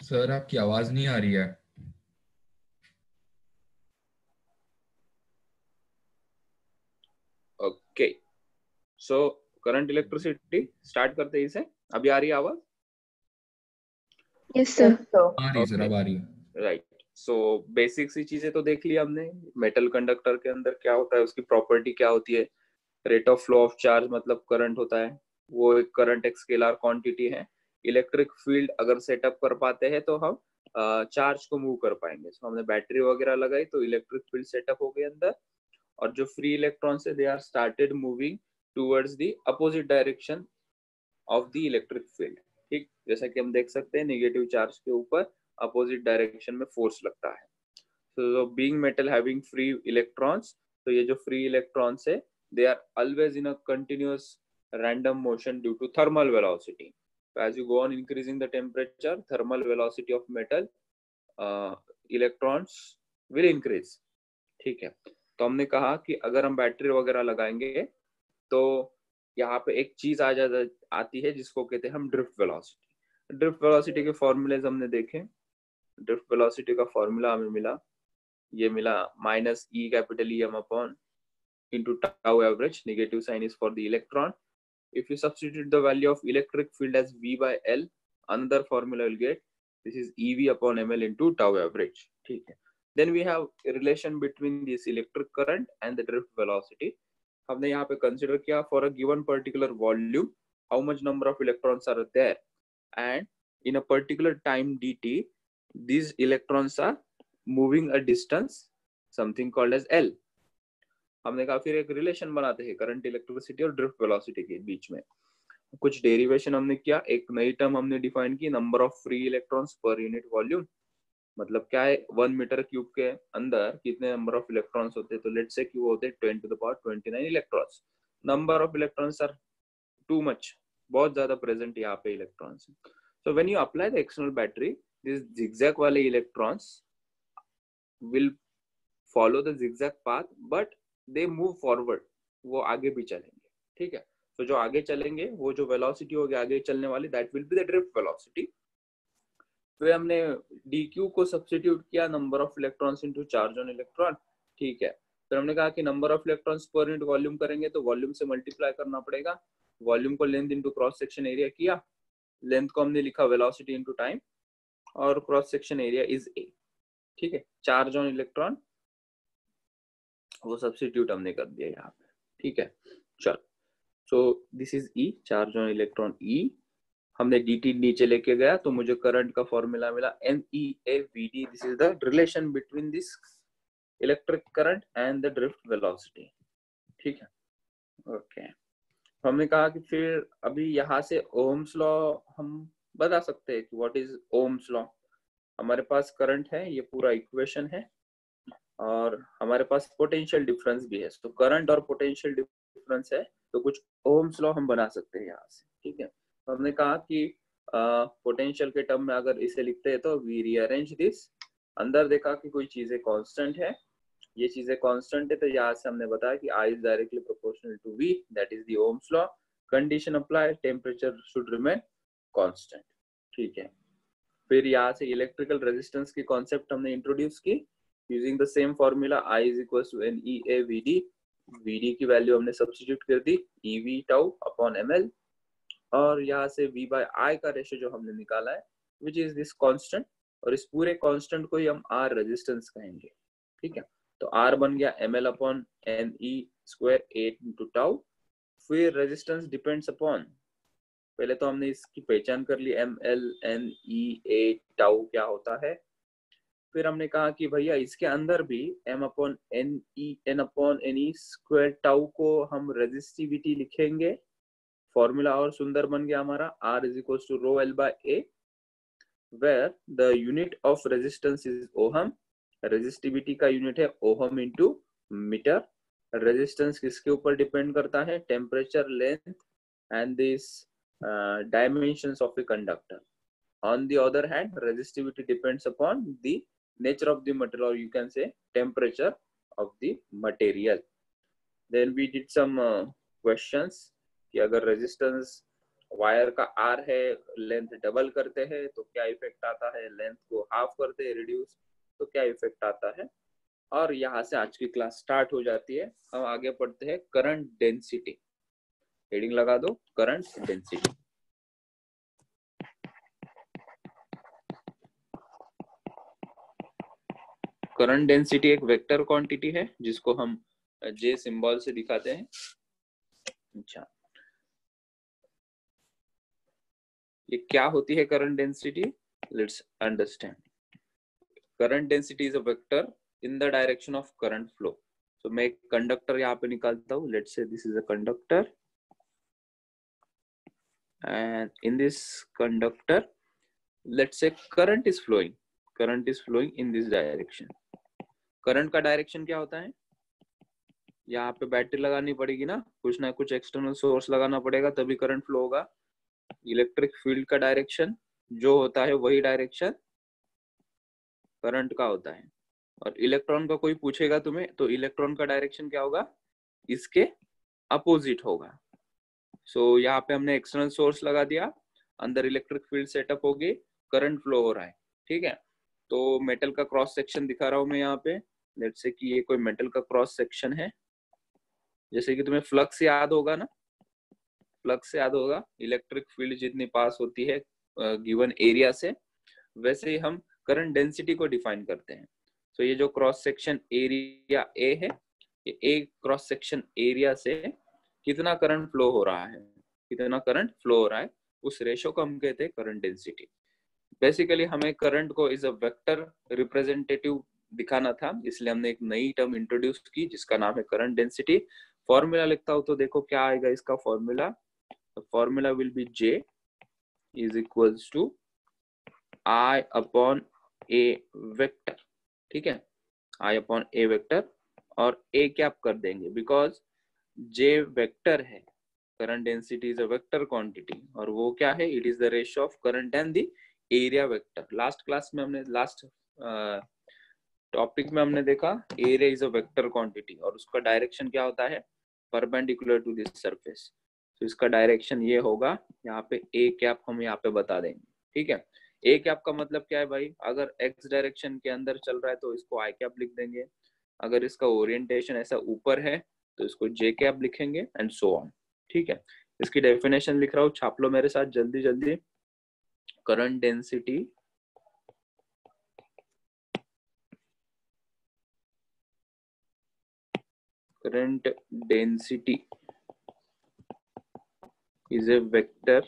Sir आपकी आवाज नहीं आ रही है। Okay, so current electricity start करते हैं इसे। अभी आ रही है आवाज? Yes Yes, sir. sir. आ रही है सर, ओके, अब आ रही है। राइट। सो बेसिक सी चीजें तो देख ली हमने। मेटल कंडक्टर के अंदर क्या होता है, उसकी प्रॉपर्टी क्या होती है। Rate of flow of charge मतलब करंट होता है, वो एक करंट एक स्केलर क्वांटिटी है। इलेक्ट्रिक फील्ड अगर सेटअप कर पाते हैं तो हम चार्ज को मूव कर पाएंगे। सो हमने बैटरी वगैरह लगाई तो इलेक्ट्रिक फील्ड सेटअप हो गई अंदर, और जो फ्री इलेक्ट्रॉन्स है they are started moving towards the opposite direction of the electric field. ठीक, जैसा कि हम देख सकते हैं नेगेटिव चार्ज के ऊपर अपोजिट डायरेक्शन में फोर्स लगता है। so being metal having free electrons, तो ये जो free electrons है they are always in a continuous random motion due to thermal velocity. So as you go on increasing the temperature, thermal velocity of metal electrons will increase. ठीक है, तो हमने कहा कि अगर हम बैटरी वगैरह लगाएंगे तो यहाँ पे एक चीज आती है जिसको कहते हैं हम ड्रिफ्ट वेलोसिटी। ड्रिफ्ट वेलोसिटी के फॉर्मूलेज हमने देखे। ड्रिफ्ट वेलोसिटी का फॉर्मूला हमें मिला, ये मिला minus e capital E m upon into tau average. Negative sign is for the electron. If you substitute the value of electric field as V by L, another formula will get this is EV upon ml into tau average. ठीक है, then we have a relation between this electric current and the drift velocity. हमने यहाँ पे consider किया for a given particular volume how much number of electrons are there, and in a particular time dt these electrons are moving a distance something called as L. हमने कहा फिर एक relation बनाते हैं करंट इलेक्ट्रिसिटी और drift velocity के बीच में। कुछ डेरिवेशन हमने किया, एक नई टर्म हमने डिफाइन की, number of free electrons per unit volume. मतलब क्या है, 1 मीटर क्यूब के अंदर कितने नंबर ऑफ इलेक्ट्रॉन्स होते हैं, तो लेट्स से कि वो होते हैं 10 to the power 29 electrons. Number of electrons are too much, बहुत ज्यादा प्रेजेंट यहाँ पे electrons. So when you apply the external battery, this zigzag वाले electrons will follow the zigzag path but they move forward, वो आगे भी चलेंगे। ठीक है, तो जो आगे चलेंगे वो जो वेलोसिटी होगी आगे चलने वाली, that will be the drift velocity. फिर हमने dq को सब्स्टिट्यूट किया number of electrons into charge on electron. ठीक है, फिर हमने कहा कि number of electrons per unit volume करेंगे तो वॉल्यूम से मल्टीप्लाई करना पड़ेगा। वॉल्यूम को length into cross section area किया, लेंथ को हमने लिखा वेलोसिटी इनटू टाइम, और cross section area is a। ठीक है, चार्ज ऑन इलेक्ट्रॉन वो सब्स्टिट्यूट हमने कर दिया यहाँ पे। ठीक है, चल, सो this is E, charge on electron E। हमने dt नीचे लेके गया तो मुझे करंट का फॉर्मूला मिला MEAVD। This is the relation between this electric current and the drift velocity. ठीक है, ओके। हमने कहा कि फिर अभी यहाँ से ओम्स लॉ हम बता सकते हैं कि व्हाट इज ओम्स लॉ। हमारे पास करंट है, ये पूरा इक्वेशन है, और हमारे पास पोटेंशियल डिफरेंस भी है। तो करंट और पोटेंशियल डिफरेंस है तो कुछ ओम्स लॉ हम बना सकते हैं यहाँ से। ठीक है, तो हमने कहा कि पोटेंशियल के टर्म में अगर इसे लिखते हैं तो वी रीअरेंज दिस। अंदर देखा कि कोई चीजें कांस्टेंट है, ये चीजें कांस्टेंट है, तो यहाँ से हमने बताया कि I is directly proportional to V, that is the Ohm's law. Condition apply, temperature should remain constant. ठीक है, फिर यहाँ से इलेक्ट्रिकल रेजिस्टेंस की कॉन्सेप्ट हमने इंट्रोड्यूस की using the same formula I is equal to NEAVD। VD की value हमने सब्स्टिट्यूट कर दी EV टाउ अपॉन ml, और यहाँ से V by I का रेशियो जो हमने निकाला है विच इज दिस कांस्टेंट, और इस पूरे कांस्टेंट को ही हम R रेजिस्टेंस कहेंगे। ठीक है, तो R बन गया ml upon NE square 8 into tau. फिर रेजिस्टेंस डिपेंड्स अपॉन, पहले तो हमने इसकी पहचान कर ली ML NE टाउ क्या होता है। फिर हमने कहा कि भैया इसके अंदर भी m upon NE square tau को हम रेजिस्टिविटी लिखेंगे, फॉर्मूला और सुंदर बन गया हमारा R is equal to rho L by A, where the unit of resistance is ohm. Resistivity का यूनिट है ओहम इंटू मीटर। रेजिस्टेंस किसके ऊपर डिपेंड करता है, temperature, length and this dimensions of a conductor. On the other hand, resistivity depends upon the nature of the material, or you can say temperature of the material. Then we did some questions कि अगर resistance wire का are है, length double करते हैं तो क्या effect आता है, लेंथ को हाफ करते हैं रिड्यूस तो क्या इफेक्ट आता है। और यहाँ से आज की क्लास स्टार्ट हो जाती है। हम आगे पढ़ते हैं करंट डेंसिटी। हेडिंग लगा दो, करंट डेंसिटी। करंट डेंसिटी एक वेक्टर क्वांटिटी है जिसको हम जे सिंबल से दिखाते हैं। अच्छा, ये क्या होती है current density? Let's understand. Current density is a vector in the direction of current flow. तो मैं एक कंडक्टर यहाँ पे निकालता हूँ। Let's say this is a conductor and in this conductor let's say current is flowing in this direction। Current का direction क्या होता है? यहाँ पे बैटरी लगानी पड़ेगी ना कुछ एक्सटर्नल सोर्स लगाना पड़ेगा तभी करंट फ्लो होगा। इलेक्ट्रिक फील्ड का डायरेक्शन जो होता है वही डायरेक्शन करंट का होता है। और इलेक्ट्रॉन का कोई पूछेगा तुम्हें तो इलेक्ट्रॉन का डायरेक्शन क्या होगा? इसके अपोजिट होगा। सो यहाँ पे हमने एक्सटर्नल सोर्स लगा दिया, अंदर इलेक्ट्रिक फील्ड सेटअप हो गई, करंट फ्लो हो रहा है। ठीक है, तो मेटल का क्रॉस सेक्शन दिखा रहा हूं मैं यहाँ पे। लेट्स से कि ये कोई मेटल का क्रॉस सेक्शन है। जैसे कि तुम्हें फ्लक्स याद होगा ना, फ्लक्स याद होगा, इलेक्ट्रिक फील्ड जितनी पास होती है गिवन एरिया से, वैसे ही हम करंट डेंसिटी को डिफाइन करते हैं। तो ये जो क्रॉस सेक्शन एरिया ए है, ये ए क्रॉस सेक्शन एरिया से कितना करंट फ्लो हो रहा है, कितना करंट फ्लो हो रहा है, उस रेशो को हम कहते हैं करंट डेंसिटी। बेसिकली हमें करंट को इज अ वेक्टर रिप्रेजेंटेटिव दिखाना था, इसलिए हमने एक नई टर्म इंट्रोड्यूस की जिसका नाम है करंट डेंसिटी। फॉर्मूला लिखता हूं तो देखो क्या आएगा इसका formula. Formula will be J is equals to I upon A vector. ठीक है, I अपॉन A वेक्टर, और A क्या आप कर देंगे बिकॉज J वेक्टर है, current density is a vector quantity, और वो क्या है? It is the ratio of current and the area vector. Last class में हमने लास्ट टॉपिक में हमने देखा area is a vector quantity और उसका डायरेक्शन क्या होता है? Perpendicular to this surface. तो इसका डायरेक्शन ये होगा, यहाँ पे ए कैप हम यहाँ पे बता देंगे। ठीक है, ए कैप का मतलब क्या है भाई? अगर एक्स डायरेक्शन के अंदर चल रहा है तो इसको आई कैप लिख देंगे, अगर इसका ओरिएंटेशन ऐसा ऊपर है तो इसको जे कैप लिखेंगे एंड सो ऑन। ठीक है, इसकी डेफिनेशन लिख रहा हूँ, छाप लो मेरे साथ जल्दी जल्दी। Current density is a vector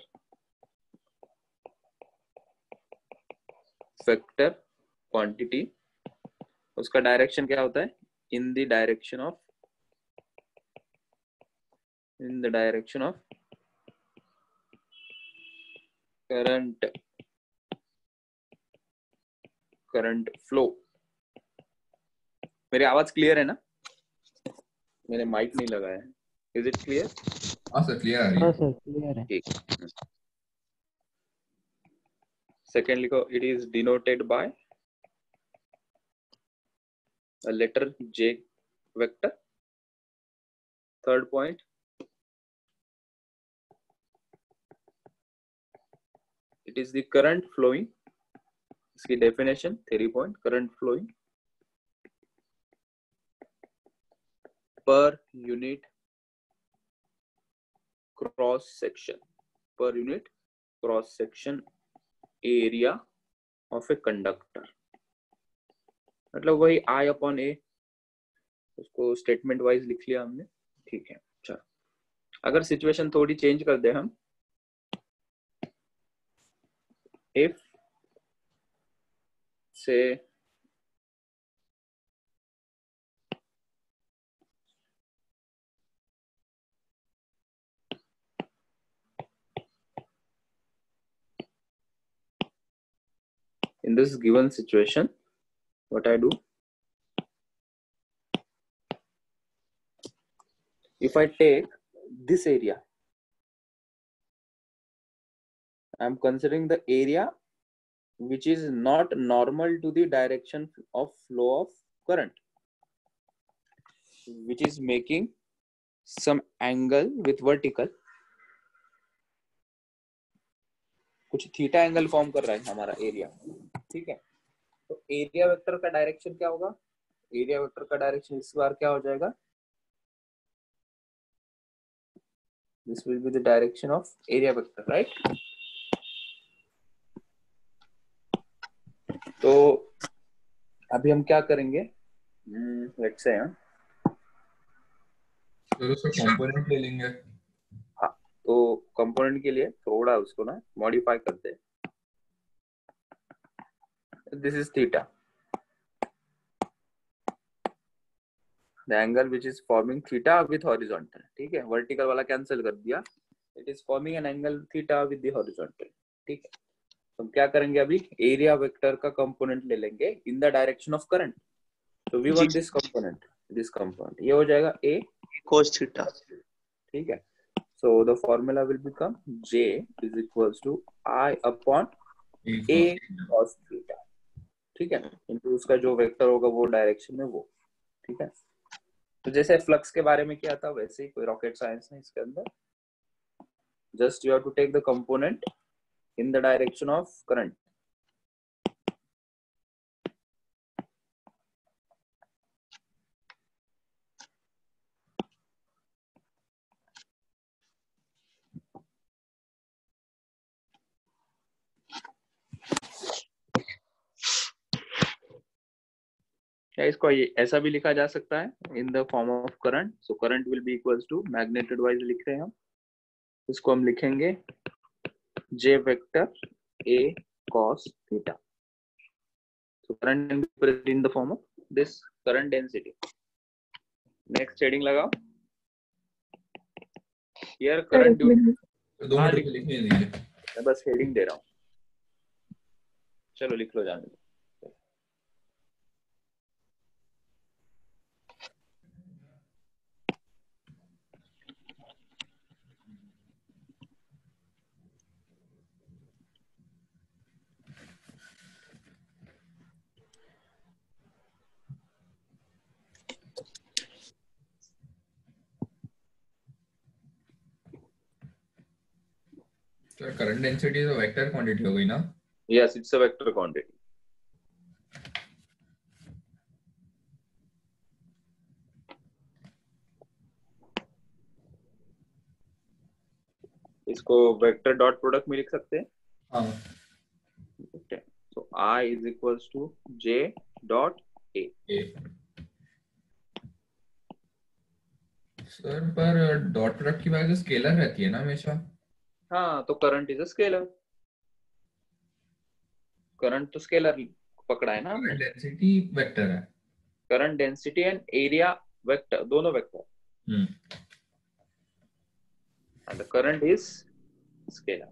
quantity। उसका डायरेक्शन क्या होता है? in the direction of current flow। मेरी आवाज क्लियर है ना? मैंने माइक नहीं लगाया है। Is it clear? हाँ सर, क्लियर आ रही हाँ है। सर क्लियर है। ठीक। सेकेंड लिखो, it is denoted by a letter J vector। Third point, it is the current flowing। इसकी definition 3 point, current flowing per unit cross section area of a conductor। मतलब वही I upon A, उसको statement wise लिख लिया हमने। ठीक है, चलो अगर सिचुएशन थोड़ी चेंज कर दे हम, if से in this given situation what I do, if I take this area, I am considering the area which is not normal to the direction of flow of current, which is making some angle with vertical, कुछ theta angle form कर रहा है हमारा area, ठीक है। तो area vector का direction क्या होगा, एरिया वेक्टर का डायरेक्शन इस बार क्या हो जाएगा, this will be the direction of area vector, right. तो अभी हम क्या करेंगे, लेट्स से तो उसका कंपोनेंट ले लेंगे। हाँ, तो कंपोनेंट के लिए थोड़ा उसको ना मॉडिफाई करते हैं। This is theta, the angle which is forming theta with horizontal, ठीक है, वर्टिकल वाला कैंसिल कर दिया, it is forming an angle theta with the horizontal, ठीक है। तो हम क्या करेंगे अभी, एरिया वेक्टर का कंपोनेंट ले लेंगे in the direction of current. तो वी वांट दिस कंपोनेंट ये हो जाएगा a cos theta. ठीक है। So the formula will become j is equals to I upon a cos theta, ठीक है, इनटू उसका जो वेक्टर होगा वो डायरेक्शन में वो, ठीक है। तो जैसे फ्लक्स के बारे में किया था वैसे ही, कोई रॉकेट साइंस नहीं इसके अंदर, just you have to take the component in the direction of current. क्या इसको ऐसा भी लिखा जा सकता है in the form of current, so current will be equals to, magnitude wise लिख रहे हैं हम, इसको हम लिखेंगे j vector a cos theta, so current can be present in the form of this current density. next heading लगाओ, here current due, तो 2 minute रुपए लिखने दीजिए। मैं बस हेडिंग दे रहा हूँ, चलो लिख लो जाने दो। सर करंट डेंसिटी तो वेक्टर क्वांटिटी हो गई ना? yes it's a vector quantity, इसको वेक्टर डॉट प्रोडक्ट में लिख सकते हैं, हाँ so I is equals to j dot a। Sir पर डॉट प्रोडक्ट की वैल्यू स्केलर रहती है ना हमेशा? हाँ, तो current is a scalar, current तो स्केलर पकड़ा है ना हमने, डेंसिटी वेक्टर है। Current density and area vector, दोनों vector, and the current is scalar।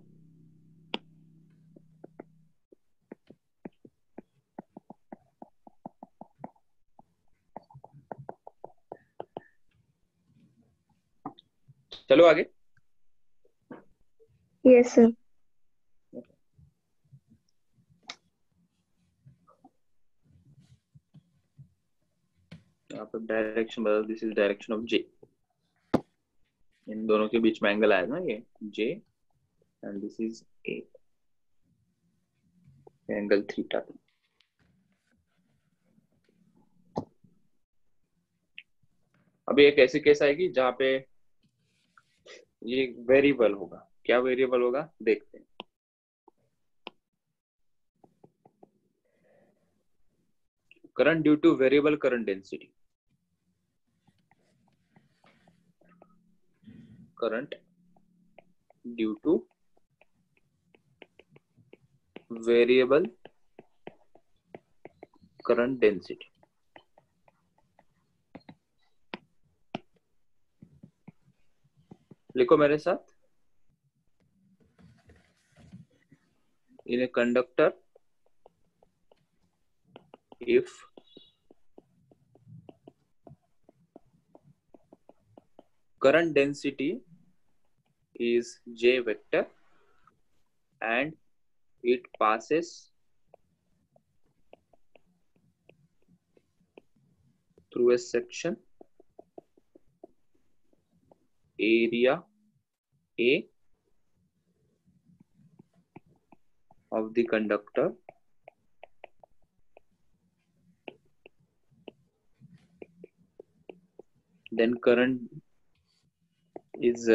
चलो आगे। Yes sir. यहाँ पर डायरेक्शन बदल, this is direction of J, इन दोनों के बीच में एंगल आया ना ये J, and this is A, angle theta. अभी एक ऐसी केस आएगी जहां पे ये वेरिएबल होगा, क्या वेरिएबल होगा देखते हैं। Current due two variable current density, current due two variable current density, लिखो मेरे साथ, in a conductor if current density is j vector and it passes through a section area A of the conductor then current is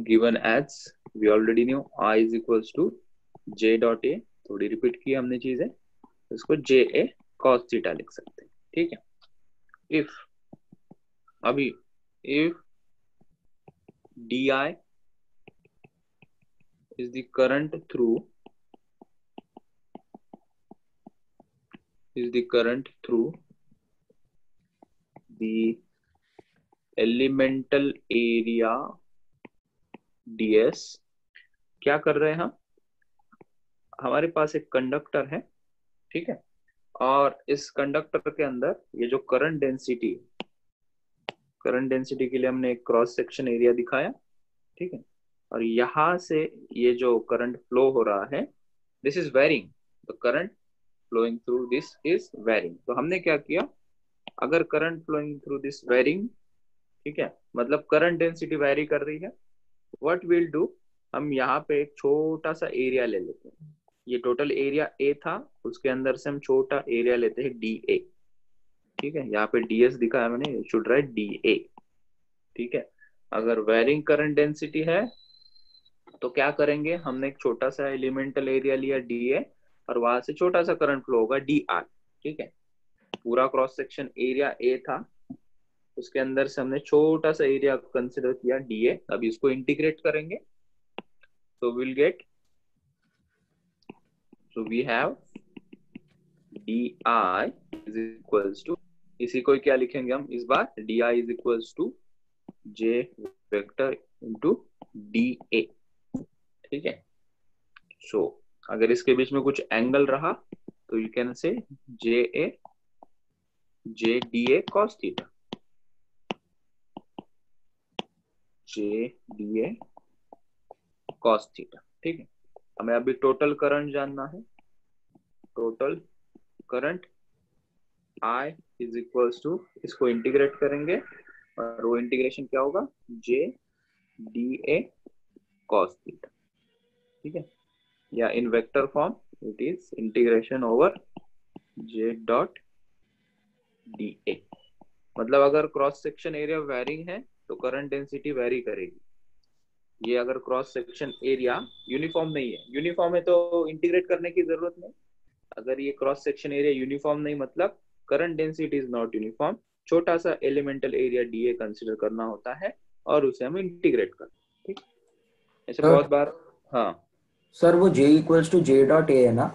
given as we already knew I is equals to J dot A, थोड़ी repeat की हमने चीजें, इसको JA cos theta लिख सकते हैं, ठीक है। if अभी if DI is the current through the elemental area ds, क्या कर रहे हैं हम, हमारे पास एक कंडक्टर है, ठीक है, और इस कंडक्टर के अंदर ये जो करंट डेंसिटी के लिए हमने एक क्रॉस सेक्शन एरिया दिखाया, ठीक है, और यहां से ये जो करंट फ्लो हो रहा है, this is varying, the current flowing through this is varying. तो हमने क्या किया, अगर current flowing through this varying, ठीक है, मतलब करंट डेंसिटी वेरी कर रही है, व्हाट विल डू, हम यहाँ पे एक छोटा सा एरिया ले लेते हैं, ये टोटल एरिया ए था, उसके अंदर से हम छोटा एरिया लेते हैं डी ए, ठीक है, यहाँ पे डीएस दिखाया मैंने, शुड राइट डी ए, ठीक है। अगर वेरिंग करंट डेंसिटी है तो क्या करेंगे, हमने एक छोटा सा एलिमेंटल एरिया लिया डी ए, और वहां से छोटा सा करंट फ्लो होगा डी आर, ठीक है। पूरा क्रॉस सेक्शन एरिया ए था, उसके अंदर से हमने छोटा सा एरिया कंसिडर किया डी ए, अब इसको इंटीग्रेट करेंगे तो will get, so we have di is equals to, इसी को क्या लिखेंगे हम इस बार, di is equals to j vector into da, ठीक है। सो अगर इसके बीच में कुछ एंगल रहा तो you can say j da cos theta, j da cos theta, ठीक है। हमें अभी टोटल करंट जानना है, total current I is equals to, इसको इंटीग्रेट करेंगे और वो इंटीग्रेशन क्या होगा, J DA cos थीटा, ठीक है, या इन vector form it is integration over J dot DA। मतलब अगर क्रॉस सेक्शन एरिया वेरिंग है तो करंट डेंसिटी वेरी करेगी, ये अगर क्रॉस सेक्शन एरिया यूनिफॉर्म नहीं है, यूनिफॉर्म है तो इंटीग्रेट करने की जरूरत नहीं, अगर ये क्रॉस सेक्शन एरिया यूनिफॉर्म नहीं मतलब current density is not uniform, छोटा सा एलिमेंटल एरिया डीए कंसीडर करना होता है और उसे हम इंटीग्रेट करते हैं, ठीक, ऐसे बहुत बार। हाँ सर वो J equals to J dot A है ना,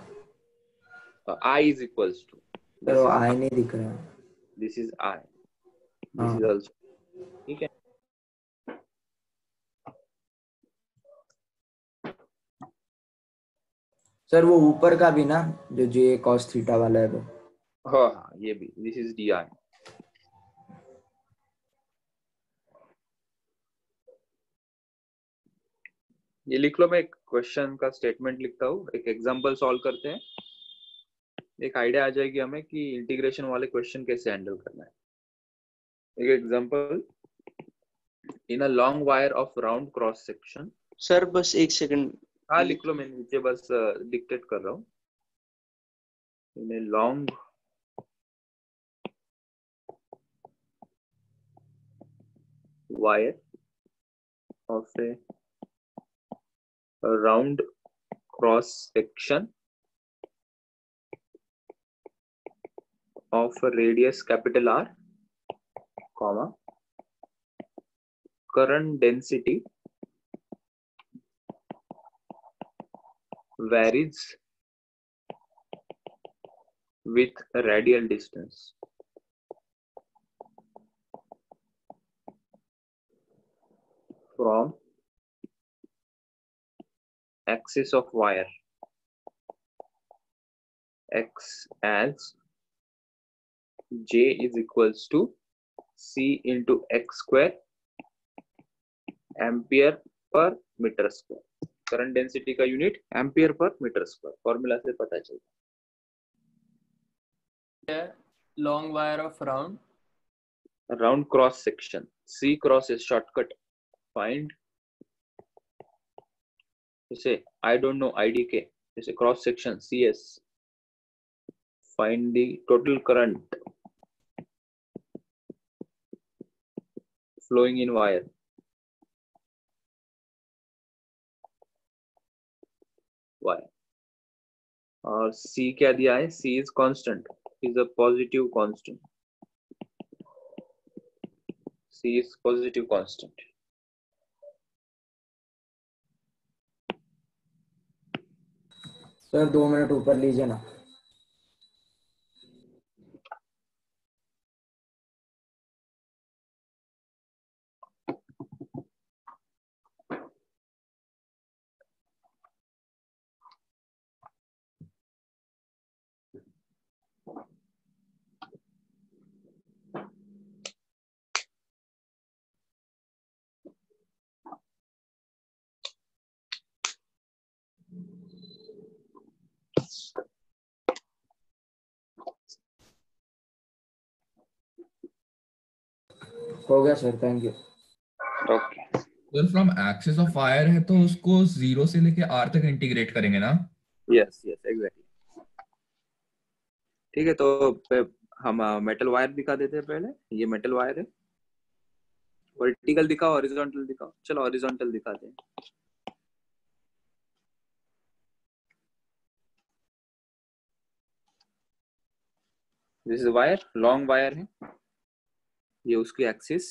I इज इक्वल्स टू, तो I नहीं दिख रहा है, this is I, this is also, ठीक है। सर वो ऊपर का भी ना जो J cos थीटा वाला है वो, हाँ ये भी, दिस इज DI। ये लिख लो, मैं एक क्वेश्चन का स्टेटमेंट लिखता हूँ, एक एग्जांपल सॉल्व करते हैं, एक आइडिया आ जाएगी हमें कि इंटीग्रेशन वाले क्वेश्चन कैसे हैंडल करना है। एक example, in a long wire of round cross section, sir बस एक सेकंड, हाँ लिख लो, मैं नीचे बस डिक्टेट कर रहा हूँ, in a long wire of a round cross section of radius capital R, comma, current density varies with radial distance from axis of wire X as J is equals to C into X square ampere per metre square. Current density का unit ampere per metre square, formula से पता चलता है। Long wire of round cross section, C cross is shortcut, find जैसे I don't know IDK, जैसे cross section CS, find the total current flowing in wire. और C क्या दिया है? C is constant, is a positive constant. C is positive constant. Sir 2 minute ऊपर लीजिए ना। हो गया सर, थैंक यू। ओके, अगर फ्रॉम एक्सिस ऑफ वायर है तो उसको 0 से लेके R तक इंटीग्रेट करेंगे ना? Yes yes exactly. ठीक है, तो हम मेटल वायर दिखा देते हैं पहले। ये मेटल वायर है, वर्टिकल दिखाओ, हॉरिजॉन्टल दिखाओ। चलो हॉरिजॉन्टल दिखाते हैं। This is wire, long wire है, ये उसकी एक्सिस।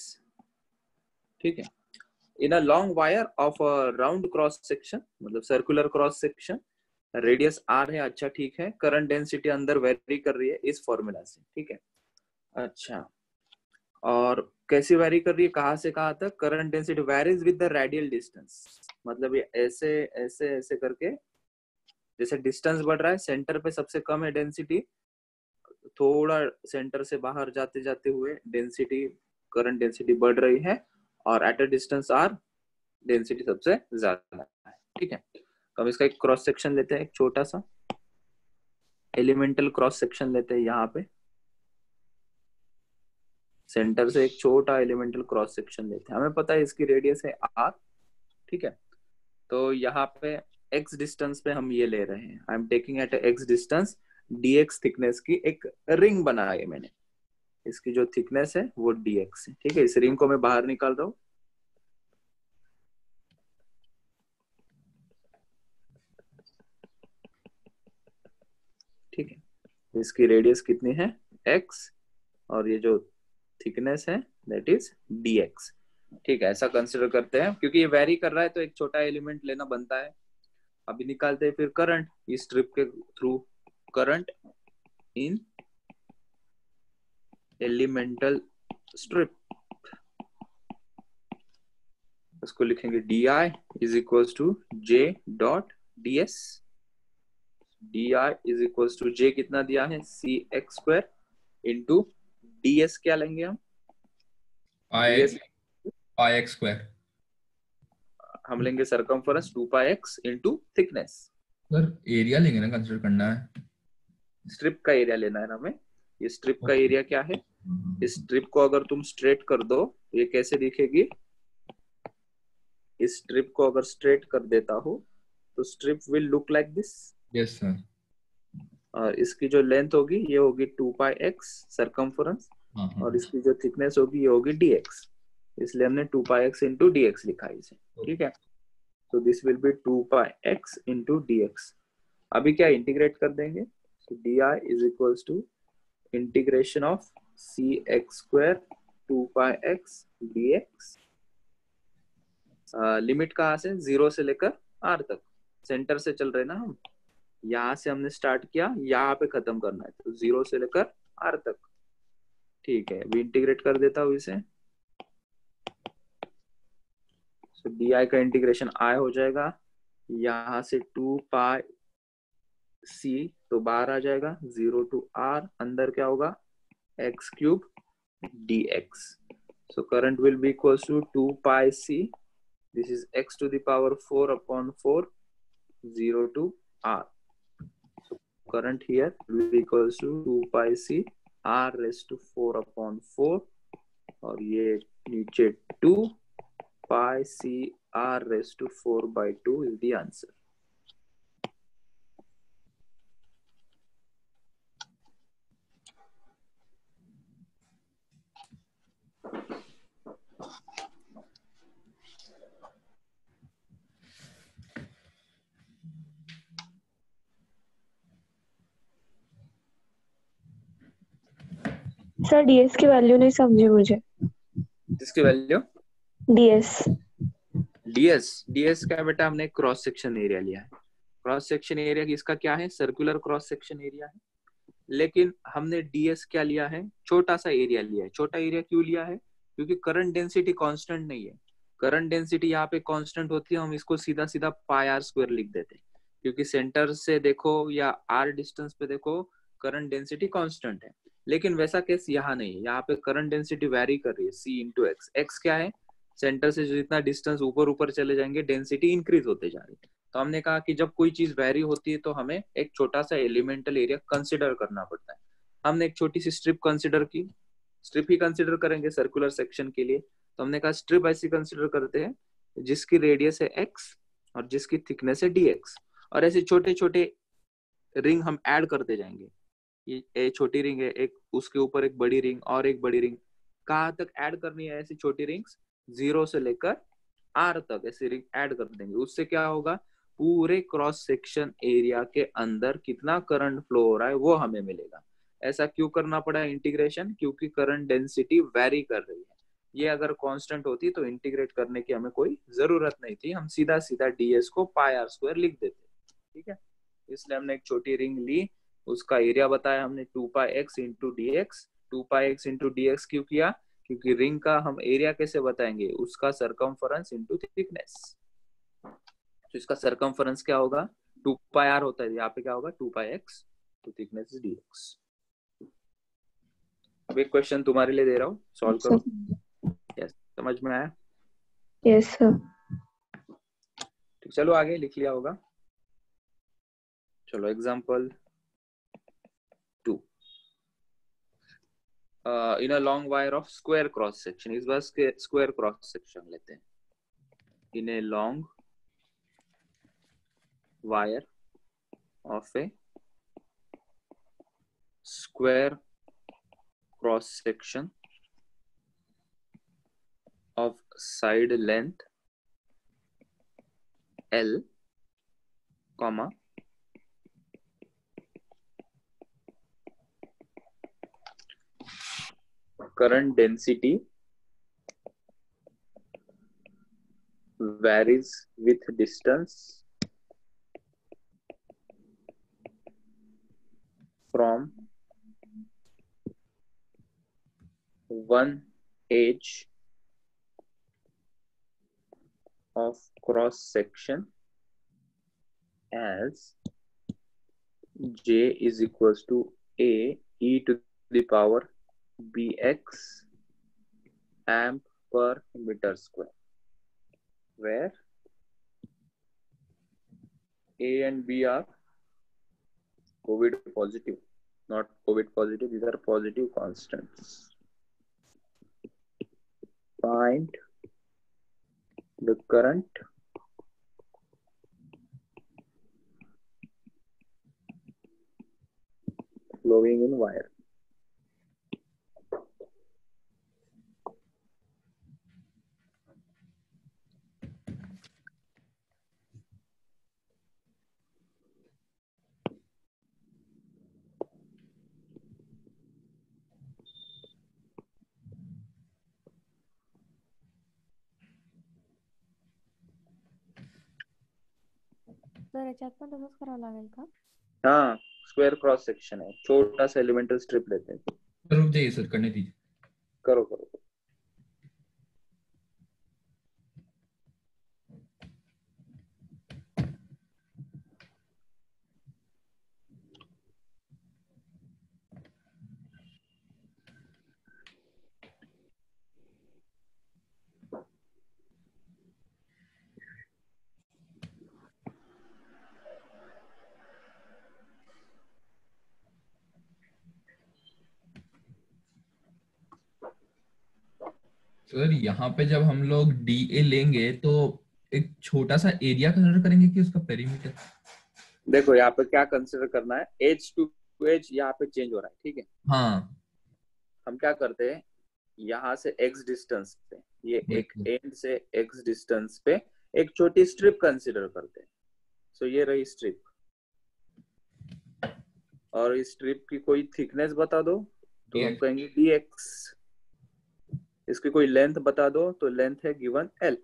ठीक है, in a long wire of a round cross section, मतलब circular cross section, radius R है। अच्छा ठीक है, करंट डेंसिटी अंदर वेरी कर रही है इस फॉर्मूला से। ठीक है, अच्छा, और कैसे वेरी कर रही है, कहां से कहां तक? Current density varies with the radial distance, मतलब ये ऐसे ऐसे ऐसे करके जैसे डिस्टेंस बढ़ रहा है, सेंटर पे सबसे कम है डेंसिटी, थोड़ा सेंटर से बाहर जाते जाते हुए डेंसिटी, करंट डेंसिटी बढ़ रही है, और at a distance R density सबसे ज्यादा है। ठीक है, तो हम इसका एक क्रॉस सेक्शन लेते हैं, एक छोटा सा एलिमेंटल क्रॉस सेक्शन लेते हैं। यहाँ पे सेंटर से एक छोटा एलिमेंटल क्रॉस सेक्शन लेते हैं, हमें पता है इसकी रेडियस है R। ठीक है, तो यहाँ पे x डिस्टेंस पे हम ये ले रहे हैं, I am taking at x distance dx thickness की एक रिंग बनाई है मैंने, इसकी जो थिकनेस है वो dx है। ठीक है, इस रिंग को मैं बाहर निकाल रहा हूँ। ठीक है, इसकी रेडियस कितनी है? x, और ये जो थिकनेस है दैट इज dx। ठीक है, ऐसा कंसिडर करते हैं, क्योंकि ये वेरी कर रहा है तो एक छोटा एलिमेंट लेना बनता है। अभी निकालते हैं फिर करंट इस स्ट्रिप के through, current in elemental strip, उसको लिखेंगे di is equals to j dot ds। di is equals to j कितना दिया है? cx स्क्वायर इंटू ds क्या लेंगे हम? पाई एक्स स्क्वायर। हम लेंगे circumference 2πx into thickness. Sir area लेंगे ना, कंसिडर करना है। स्ट्रिप का एरिया लेना है ना हमें। ये स्ट्रिप का एरिया क्या है? इस स्ट्रिप को अगर तुम स्ट्रेट कर दो ये कैसे दिखेगी? इस स्ट्रिप को अगर स्ट्रेट कर देता हो तो strip will look like this. Yes sir. और इसकी जो लेंथ होगी ये होगी 2πx सरकमफरेंस, और इसकी जो थिकनेस होगी ये होगी dx, इसलिए हमने 2πx इंटू dx लिखा है इसे। ठीक है, तो this will be 2πx into dx। अभी क्या इंटीग्रेट कर देंगे? so di is equals to integration of cx square 2πx dx। Limit कहाँ से? 0 से लेकर r तक, सेंटर से चल रहे ना हम, यहाँ से हमने स्टार्ट किया, यहाँ पे खत्म करना है, तो 0 से लेकर r तक। ठीक है, अभी इंटीग्रेट कर देता हूँ इसे। so di का इंटीग्रेशन i हो जाएगा, यहाँ से 2π c तो बाहर आ जाएगा, 0 टू r, अंदर क्या होगा? x cube dx। so current will be equals to 2π c, this is x to the power 4 upon 4, 0 to r। so current here will be equals to 2π c r raised to 4 upon 4, और ये नीचे 2π c r raised to 4/2 is the answer. Sir DS की value नहीं समझी मुझे। किसकी value? DS. DS क्या बेटा? हमने क्रॉस सेक्शन एरिया लिया है। क्रॉस सेक्शन एरिया इसका क्या है? सर्कुलर क्रॉस सेक्शन एरिया है। लेकिन हमने डीएस क्या लिया है? छोटा सा एरिया लिया है। छोटा एरिया क्यों लिया है? क्योंकि करंट डेंसिटी कांस्टेंट नहीं है। करंट डेंसिटी यहाँ पे कांस्टेंट होती है, हम इसको सीधा सीधा पाई आर स्क्वायर लिख देते हैं, क्योंकि सेंटर से देखो या आर डिस्टेंस पे देखो करंट डेंसिटी कांस्टेंट है। लेकिन वैसा केस यहाँ नहीं है। यहाँ पे करंट डेंसिटी वेरी कर रही है, सी इंटू एक्स। एक्स क्या है? सेंटर से जितना डिस्टेंस ऊपर ऊपर चले जाएंगे डेंसिटी इंक्रीज होते जा रही है। तो हमने कहा कि जब कोई चीज वेरी होती है तो हमें एक छोटा सा एलिमेंटल एरिया कंसिडर करना पड़ता है। हमने एक छोटी सी स्ट्रिप कंसिडर की। स्ट्रिप ही कंसिडर करेंगे सर्कुलर सेक्शन के लिए। तो हमने कहा स्ट्रिप ऐसी कंसिडर करते हैं जिसकी रेडियस है एक्स और जिसकी थिकनेस है dx, और ऐसे छोटे छोटे रिंग हम ऐड करते जाएंगे। ये छोटी रिंग है, एक उसके ऊपर एक बड़ी रिंग और एक बड़ी रिंग। कहाँ तक ऐड करनी है ऐसी छोटी रिंग्स? 0 से लेकर r तक ऐसी रिंग ऐड कर देंगे। उससे क्या होगा? पूरे क्रॉस सेक्शन एरिया के अंदर कितना करंट फ्लो हो रहा है वो हमें मिलेगा। ऐसा क्यों करना पड़ा इंटीग्रेशन? क्योंकि करंट डेंसिटी वेरी कर रही है। ये अगर कांस्टेंट होती तो इंटीग्रेट करने की हमें कोई जरूरत नहीं थी, हम सीधा सीधा डीएस को पाई आर स्क्वायर लिख देते। ठीक है, इसलिए हमने एक छोटी रिंग ली, उसका एरिया बताया हमने 2πx into D x. 2πx into D x क्यों किया? क्योंकि रिंग का हम एरिया कैसे बताएंगे? उसका सरकमफरेंस इंटू थिकनेस। तो इसका सरकमफरेंस क्या होगा? 2πr होता है, यहाँ पे क्या होगा? 2πx, तो थिकनेस इज dx। अब एक क्वेश्चन तुम्हारे लिए दे रहा हूँ, सॉल्व करो। यस, समझ में आया? Yes sir. ठीक, चलो आगे लिख लिया होगा। चलो example 2। In a long wire of square cross section, इस बार स्क्वायर क्रॉस सेक्शन लेते हैं। In a long wire of a square cross section of side length L, comma current density varies with distance from one edge of cross section as J is equals to A e to the power bx amp per meter square, where A and B are COVID positive, not COVID positive, these are positive constants. Find the current flowing in wire. तर याच्यात पण तसंच करावं लागेल का? हाँ, square cross section है, छोटा सा एलिमेंटल स्ट्रिप लेते हैं। रुक जाइए सर, करने दीजिए। करो करो। सर यहाँ पे जब हम लोग डी ए लेंगे तो एक छोटा सा एरिया कंसीडर करेंगे कि उसका पेरीमीटर? देखो यहाँ पे क्या कंसिडर करना है, एज टू एज यहाँ पे चेंज हो रहा है, ठीक है। हाँ हम क्या करते हैं, यहाँ से x डिस्टेंस पे, ये एक बिल्कुल। एंड से x डिस्टेंस पे एक छोटी स्ट्रिप कंसिडर करते हैं। सो ये रही स्ट्रिप, और इस स्ट्रिप की कोई थिकनेस बता दो तो हम dx। कहेंगे dx। इसकी कोई लेंथ बता दो तो लेंथ है गिवन l,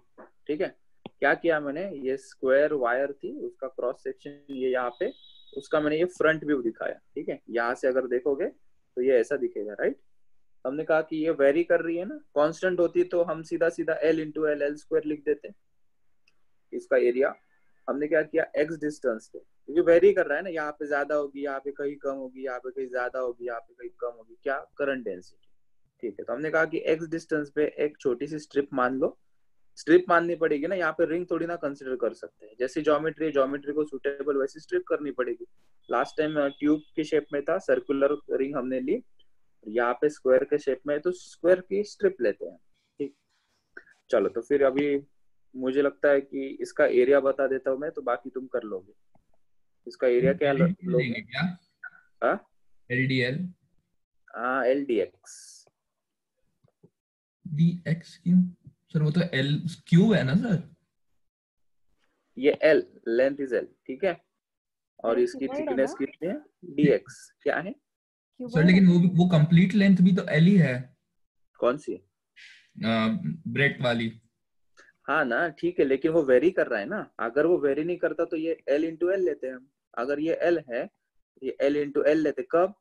ठीक है। क्या किया मैंने, ये स्क्वायर वायर थी, उसका क्रॉस सेक्शन ये यहाँ पे, उसका मैंने ये फ्रंट व्यू दिखाया, ठीक है। यहाँ से अगर देखोगे तो ये ऐसा दिखेगा, राइट। हमने कहा कि ये वेरी कर रही है ना, कांस्टेंट होती तो हम सीधा सीधा l इंटू एल स्क्वायर लिख देते। इसका एरिया हमने क्या किया, x डिस्टेंस पे, क्योंकि वेरी कर रहा है ना, यहाँ पे ज्यादा होगी, यहाँ पे कहीं कम होगी, यहाँ पे कहीं ज्यादा होगी, यहाँ पे कहीं कम होगी, क्या, करंट डेंसिटी, ठीक है। तो हमने कहा कि x डिस्टेंस पे एक छोटी सी स्ट्रिप मान लो। स्ट्रिप माननी पड़ेगी ना, यहाँ पे रिंग थोड़ी ना कंसिडर कर सकते हैं, जैसी ज्योमेट्री को सुटेबल वैसी स्ट्रिप करनी पड़ेगी। लास्ट टाइम ट्यूब के शेप में था, सर्कुलर रिंग हमने ली, यहाँ पे स्क्वायर के शेप में है तो स्क्वायर की स्ट्रिप लेते हैं, ठीक। चलो तो फिर अभी मुझे लगता है कि इसका एरिया बता देता हूँ मैं, तो बाकी तुम कर लोगे। इसका एरिया क्या लोगे? लेंगे क्या? हाँ LDL LDX। dx क्यों सर? वो तो l क्यूब है ना सर। ये L, लेंथ इज L, ठीक है। और अरे इसकी क्यूबॉइड है थिकनेस ना, कितनी है, DX, क्या है? सर क्यूबॉइड है लेकिन ना। वो कंप्लीट लेंथ भी तो l ही है, कौन सी? ब्रेड वाली। हाँ ना, ठीक है, लेकिन वो वेरी कर रहा है ना। अगर वो वेरी नहीं करता तो ये L इंटू एल लेते हैं हम। अगर ये L है, ये L इंटू एल लेते कब,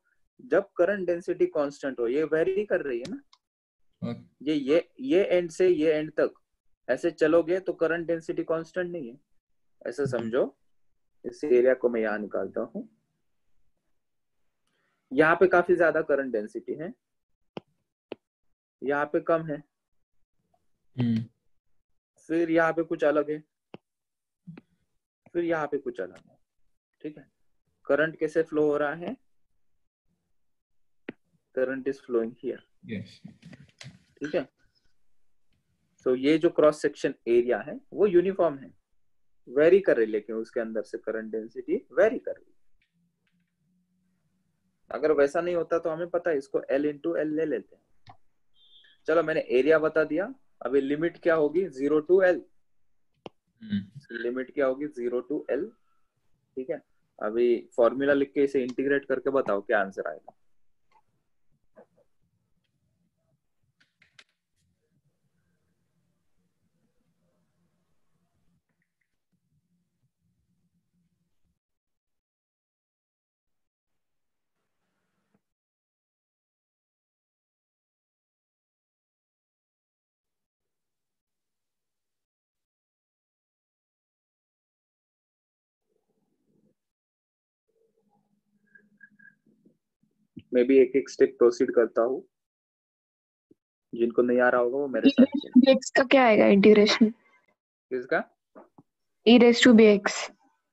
जब करंट डेंसिटी कांस्टेंट हो। ये वेरी कर रही है ना, ये एंड से ये एंड तक ऐसे चलोगे तो करंट डेंसिटी कांस्टेंट नहीं है, ऐसा समझो। इस एरिया को मैं यहाँ निकालता हूँ, यहाँ पे काफी ज्यादा करंट डेंसिटी है, यहाँ पे कम है, फिर यहाँ पे कुछ अलग है, फिर यहाँ पे कुछ अलग है, ठीक है। करंट कैसे फ्लो हो रहा है, current is flowing here, yes. ठीक है। तो ये जो क्रॉस सेक्शन एरिया है वो यूनिफॉर्म है, वेरी कर रही, लेकिन उसके अंदर से करंट डेंसिटी वेरी कर रही। अगर वैसा नहीं होता तो हमें पता है, इसको L इंटू एल ले लेते हैं। चलो मैंने एरिया बता दिया, अभी लिमिट क्या होगी, 0 टू L। लिमिट क्या होगी, 0 टू L, ठीक है। अभी फॉर्मूला लिख के इसे इंटीग्रेट करके बताओ क्या आंसर आएगा। मैं भी एक एक स्टेप प्रोसीड करता हूँ, जिनको नहीं आ रहा होगा वो मेरे साथ चले। bx का क्या आएगा इंटीग्रेशन? किसका? e raised to bx।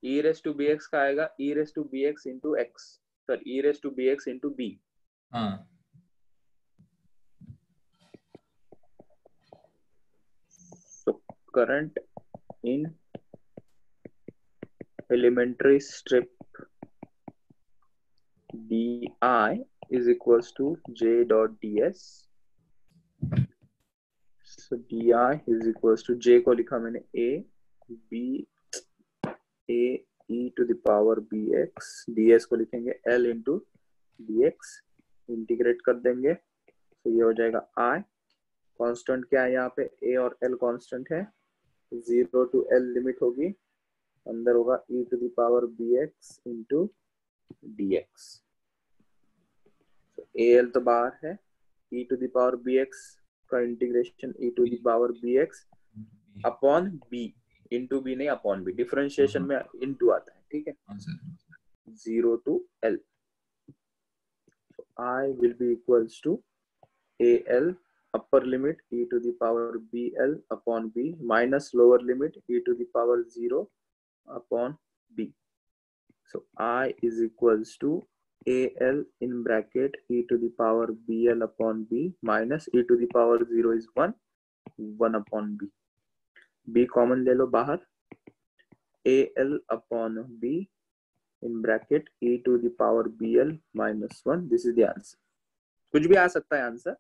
e raise to bx का आएगा e raise to bx into x, sir e raise to bx into b। हाँ so current in elementary strip di is equals to j dot ds। so di is equals to j को लिखा मैंने a b a e to the power bx, ds को लिखेंगे l into dx, integrate कर देंगे तो ये हो जाएगा i। कांस्टेंट क्या है यहाँ पे, a और l कांस्टेंट है, 0 टू l लिमिट होगी, अंदर होगा e to the power bx into dx। तो al तो बाहर है, e to the power bx का integration e to the power bx upon b, into b नहीं अपॉन b, डिफरेंशिएशन में इंटू आता है, ठीक है। 0 to l, so I will be equals to al upper limit e to the power bl upon b minus lower limit e to the power 0 upon b। so I is equals to al in bracket e to the power bl upon b minus e to the power 0 is 1 upon b। b common ले लो बाहर, al upon b in bracket e to the power bl minus 1, this is the answer. कुछ भी आ सकता है answer,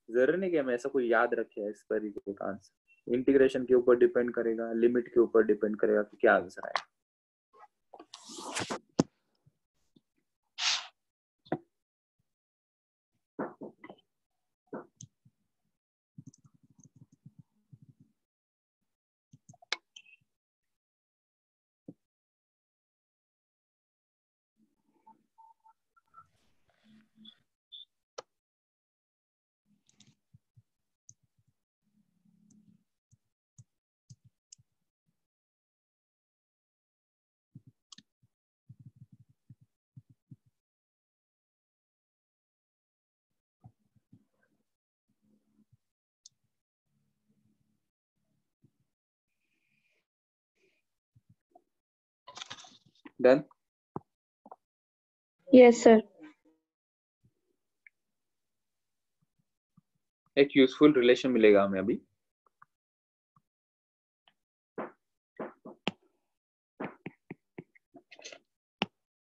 जरूरी नहीं कि हमें ऐसा कोई याद रखे इस तरीके का आंसर। इंटीग्रेशन के ऊपर डिपेंड करेगा, लिमिट के ऊपर डिपेंड करेगा कि क्या आंसर आएगा। डन। Yes, sir. एक यूजफुल रिलेशन मिलेगा हमें अभी।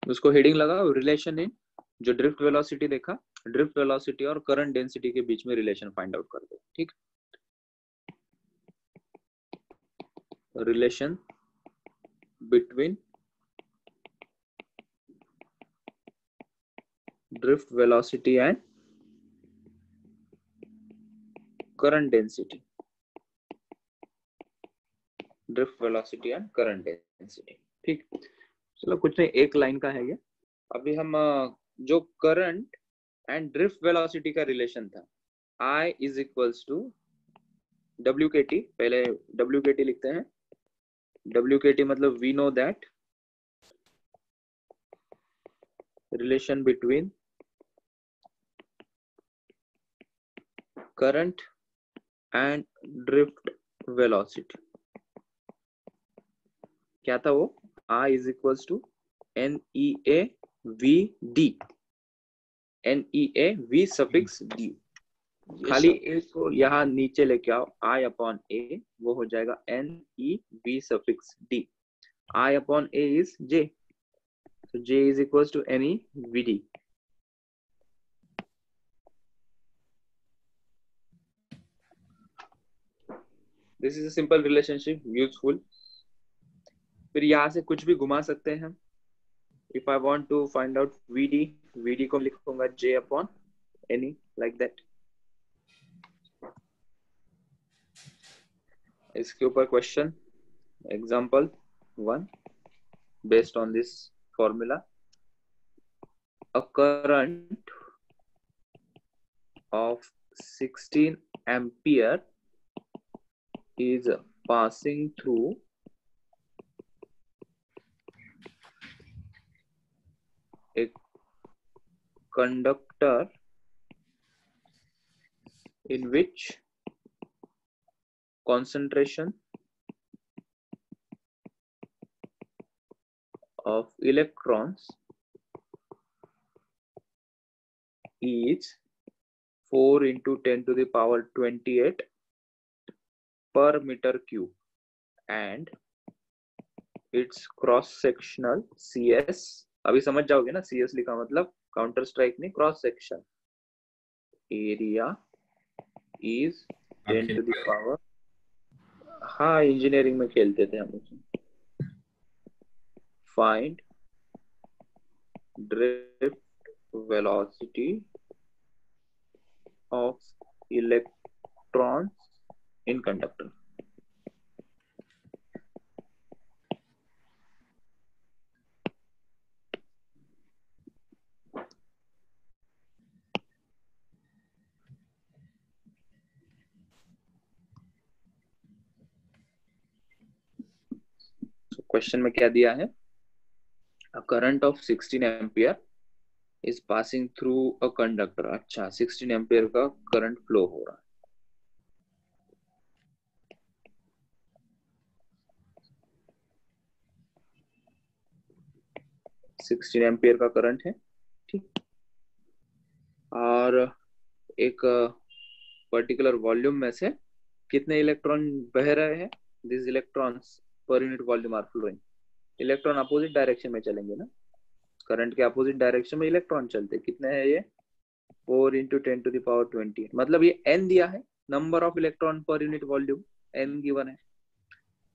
उसको हेडिंग लगाओ, रिलेशन इन, जो ड्रिफ्ट वेलोसिटी देखा, ड्रिफ्ट वेलोसिटी और करंट डेंसिटी के बीच में रिलेशन फाइंड आउट कर दो। ठीक, relation between drift velocity and current density, drift velocity and current density. ठीक, चलो कुछ नहीं, एक लाइन का है ये। अभी हम जो करंट एंड ड्रिफ्ट वेलोसिटी का रिलेशन था, I is equals to WKT, पहले WKT लिखते हैं। WKT मतलब we know that relation between current and drift velocity क्या था वो? I is equals to NEAVD, NEAV suffix D। खाली ए को यहाँ नीचे लेके आओ, I अपॉन A, वो हो जाएगा NEV suffix D। I upon A is J, so J is equals to NEVD। This is a simple relationship, useful। फिर यहाँ से कुछ भी घुमा सकते हैं हम। If I want to find out VD, VD को लिखूंगा J upon NE, like that। इसके ऊपर question, example 1, based on this formula, a current of 16 ampere is passing through a conductor in which concentration of electrons is 4 into 10 to the power 28 per meter cube, and its cross sectional CS, अभी समझ जाओगे ना, CS लिखा मतलब counter strike नहीं, cross section area is 10 to the power, हाँ engineering में खेलते थे हम। Find drift velocity of electrons in conductor. Question में क्या दिया है? A current of 16 ampere is passing through a conductor। अच्छा, 16 एम्पियर का करंट फ्लो हो रहा है। 16 एम्पियर का करंट है, ठीक, और एक पर्टिकुलर वॉल्यूम में से कितने इलेक्ट्रॉन बह रहे हैं? This electrons per unit volume are flowing. Electron opposite direction में चलेंगे ना, करंट के अपोजिट डायरेक्शन में इलेक्ट्रॉन चलते। कितने हैं ये? 4 × 10⁻28। मतलब ये n दिया है, नंबर ऑफ इलेक्ट्रॉन पर यूनिट वॉल्यूम n गिवन है,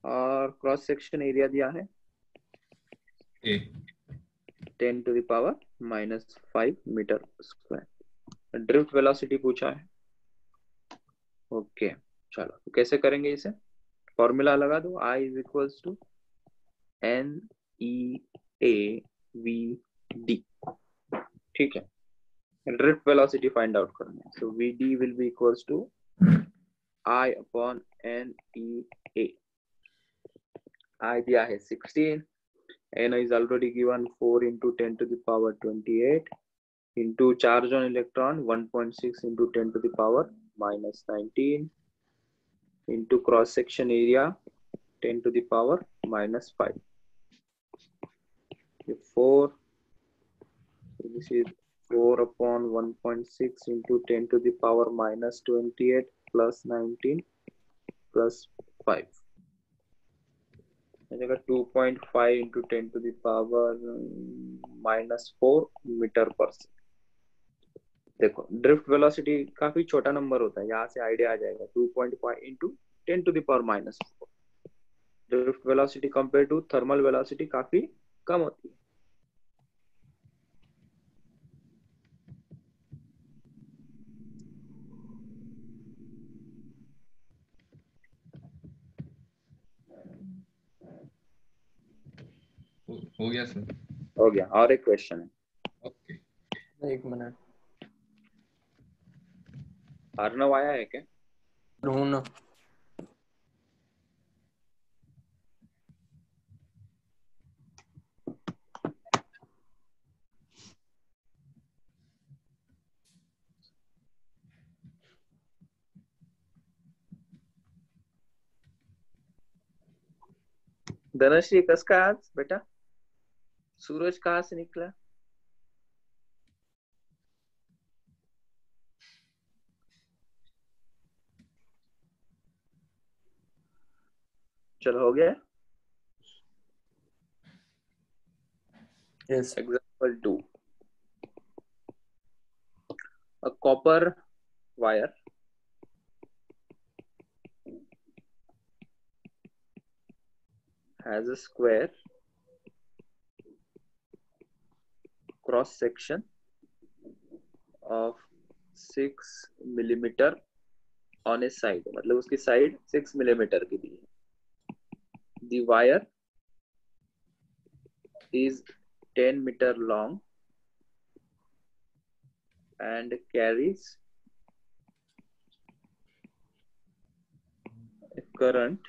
और क्रॉस सेक्शन एरिया दिया है ए 10⁻⁻5 मीटर स्क्वायर। ड्रिफ्ट वेलोसिटी पूछा है। ओके चलो, तो कैसे करेंगे इसे? फॉर्मूला लगा दो, I = NEAVD। ठीक है, ड्रिफ्ट वेलोसिटी फाइंड आउट करना है। So VD will be equals to I/NEA। I दिया है 16, N is already given 4 × 10⁻28 into charge on electron 1.6 × 10⁻⁻19 into cross section area 10⁻⁻5. 4, so this is 4/1.6 × 10⁻⁻28 plus 19 plus 5, 2.5 × 10⁻⁻4 metre पर second. देखो drift velocity काफी छोटा number होता है, यहाँ से आइडिया आ जाएगा। 2.5 × 10⁻⁻4। Drift velocity compare to thermal velocity काफी कम होती है। हो गया सर। हो गया। और एक क्वेश्चन है। ओके, एक मिनट अर्नव आया है क्या? ढूंढ। धनश्री कस का आज बेटा? सूरज कहाँ से निकला? चलो हो गया। Yes Example 2. A copper wire has a square cross section of 6 millimeter on a side, मतलब उसकी साइड 6 millimeter की दी है। The wire is 10 meter long and carries a current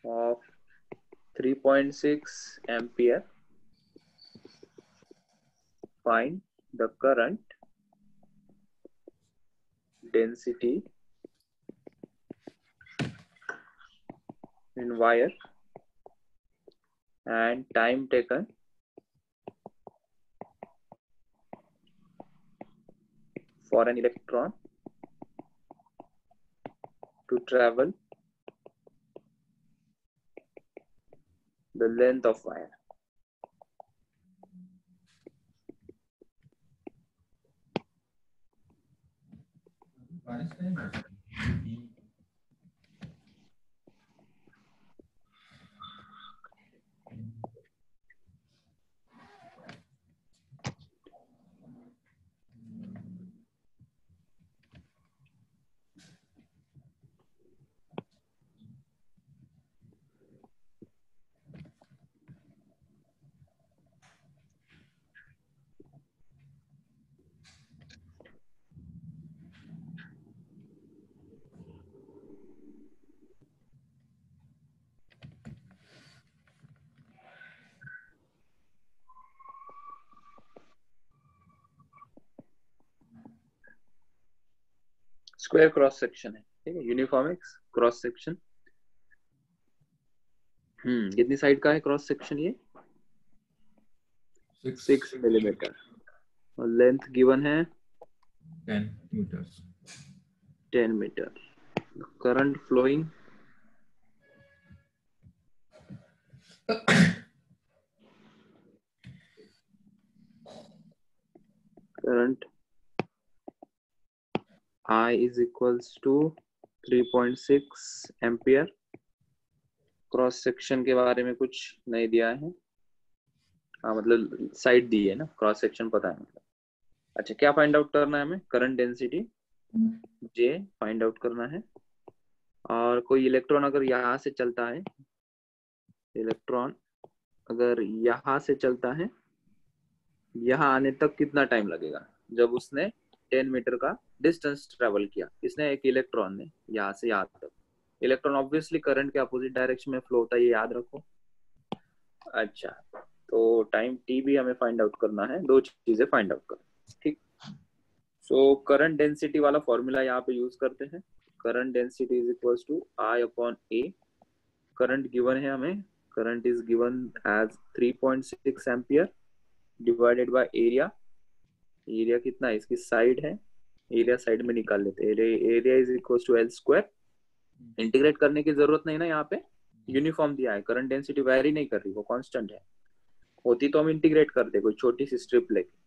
of 3.6 ampere. Find the current density in wire and time taken for an electron to travel the length of wire. Square cross section है, ठीक है, uniform cross section. कितनी side का है cross section? ये 6 millimetre और length given है 10 meters। 10 metre. Current flowing current I is equals to 3.6 ampere. Cross section के बारे में कुछ नहीं दिया है. हाँ मतलब साइड दी है ना, क्रॉस सेक्शन पता है मतलब. अच्छा क्या फाइंड आउट करना है हमें? Current density J find out करना है. और कोई इलेक्ट्रॉन अगर यहाँ से चलता है, इलेक्ट्रॉन अगर यहाँ से चलता है, यहाँ आने तक कितना टाइम लगेगा? जब उसने 10 मीटर का डिस्टेंस ट्रेवल किया, इसने एक इलेक्ट्रॉन ने यहाँ से यहाँ तक. इलेक्ट्रॉन ऑब्वियसली करंट के अपोजिट डायरेक्शन में फ्लो होता है, ये याद रखो. अच्छा तो टाइम टी भी हमें फाइंड आउट करना है, दो चीजें फाइंड आउट करना. ठीक. सो करंट डेंसिटी वाला फॉर्मूला यहाँ पे यूज करते हैं. Current density is equals to I upon A. Current given है हमें, current is given as 3.6 ampere divided by area. Area कितना है? इसकी साइड है, एरिया साइड में निकाल लेते हैं. Area is equals to L square. Integrate करने की जरूरत नहीं ना, यहाँ पे यूनिफॉर्म दिया है. करंट डेंसिटी वेरी नहीं कर रही, वो कांस्टेंट है. होती तो हम इंटीग्रेट करते, कोई छोटी सी स्ट्रिप लेके.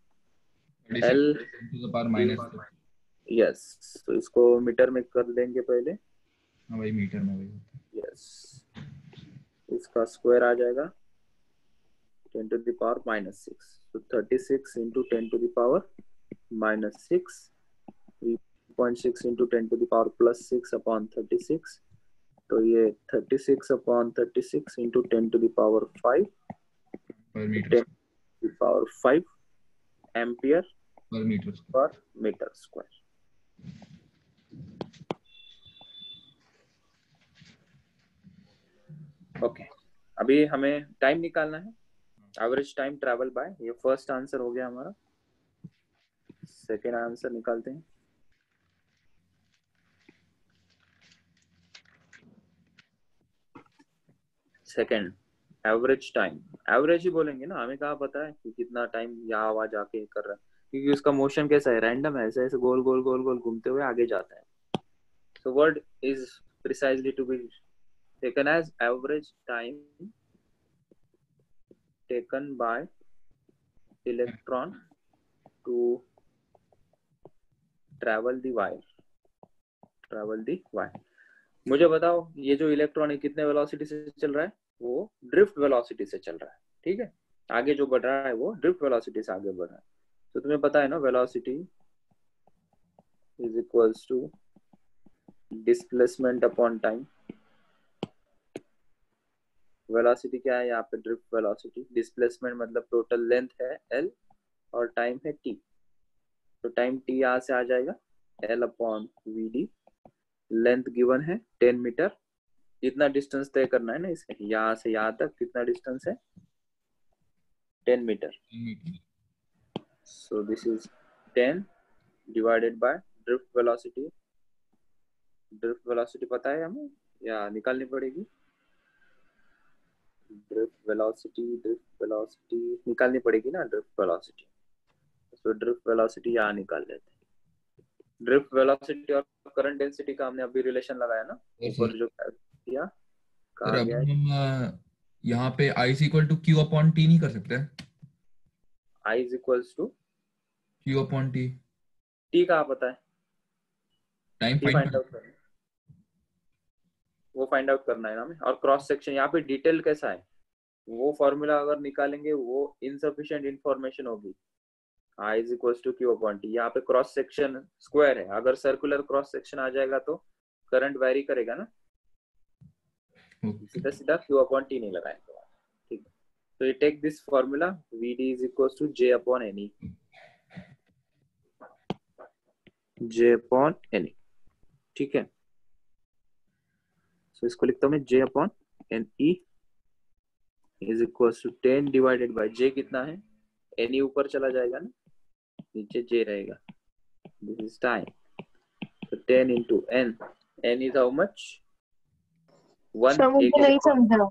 L two the power minus. Yes, तो इसको मीटर में कर देंगे पहले. हाँ भाई मीटर में भाई. यस, इसका स्क्वायर आ जाएगा 10 to the power minus 6. So 36 into 10 to the power minus 6. 3.6 into 10 to the power plus 6 upon 36. तो ये 36 upon 36 into 10 to the power 5 पर metre 10 to the power 5 ampere per metre per metre square. Okay, अभी हमें time निकालना है. Average time travel by, ये first answer हो गया हमारा. सेकेंड आंसर निकालते हैं. Second average time. एवरेज ही बोलेंगे ना, हमें कहाँ पता है कि कितना टाइम यहाँ आवाज जाके कर रहा है, क्योंकि उसका मोशन कैसा है? रैंडम है, ऐसे ऐसे गोल गोल गोल गोल घूमते हुए आगे जाता है. So word is precisely to be taken as average time taken by electron to travel the wire. मुझे बताओ ये जो इलेक्ट्रॉन है कितने वेलोसिटी से चल रहा है? वो ड्रिफ्ट वेलोसिटी से चल रहा है. ठीक है, आगे जो बढ़ रहा है वो ड्रिफ्ट वेलोसिटी से आगे बढ़ रहा है. तो तुम्हें पता है ना, velocity is equals to displacement upon time. Velocity क्या है यहाँ पे? Drift velocity. डिस्प्लेसमेंट मतलब टोटल लेंथ है l और टाइम है t. तो टाइम t यहाँ से आ जाएगा l upon vd. Length given है 10 मीटर. कितना डिस्टेंस तय करना है ना इसमें, यहाँ से यहाँ तक कितना डिस्टेंस है? 10 metre. So this is 10 divided by drift velocity. Drift velocity पता है हमें या निकालनी पड़ेगी? ड्रिफ्ट वेलोसिटी निकालनी पड़ेगी ना, ड्रिफ्ट वेलोसिटी. तो ड्रिफ्ट वेलोसिटी यहाँ निकाल लेते हैं. ड्रिफ्ट वेलोसिटी और करंट डेंसिटी का हमने अभी रिलेशन लगाया ना, ऊपर जो किया कहा अब गया. हम यहाँ पे I is equal to Q upon T नहीं कर सकते? I is equals to Q upon T. T कहाँ पता है? टाइम T फाइंड आउट करना, वो फाइंड आउट करना है ना हमें. और क्रॉस सेक्शन यहाँ पे डिटेल कैसा है, वो फॉर्मूला अगर निकालेंगे वो इनसफिशिएंट इंफॉर्मेशन होगी. I is equals to Q upon T. यहाँ पे क्रॉस सेक्शन स्क्वायर है, अगर सर्कुलर क्रॉस सेक्शन आ जाएगा तो करंट वेरी करेगा ना. सीधा सीधा Q upon T नहीं लगाएंगे. ठीक है, तो ये take this formula VD is equals to J upon NE. J upon NE. ठीक है, तो इसको लिखता हूँ मैं J upon NE is equals to 10 divided bye J कितना है? NE ऊपर चला जाएगा ना, नीचे J रहेगा. This is time. So 10 into N. N is how much? 1. Sir मुझे नहीं समझा.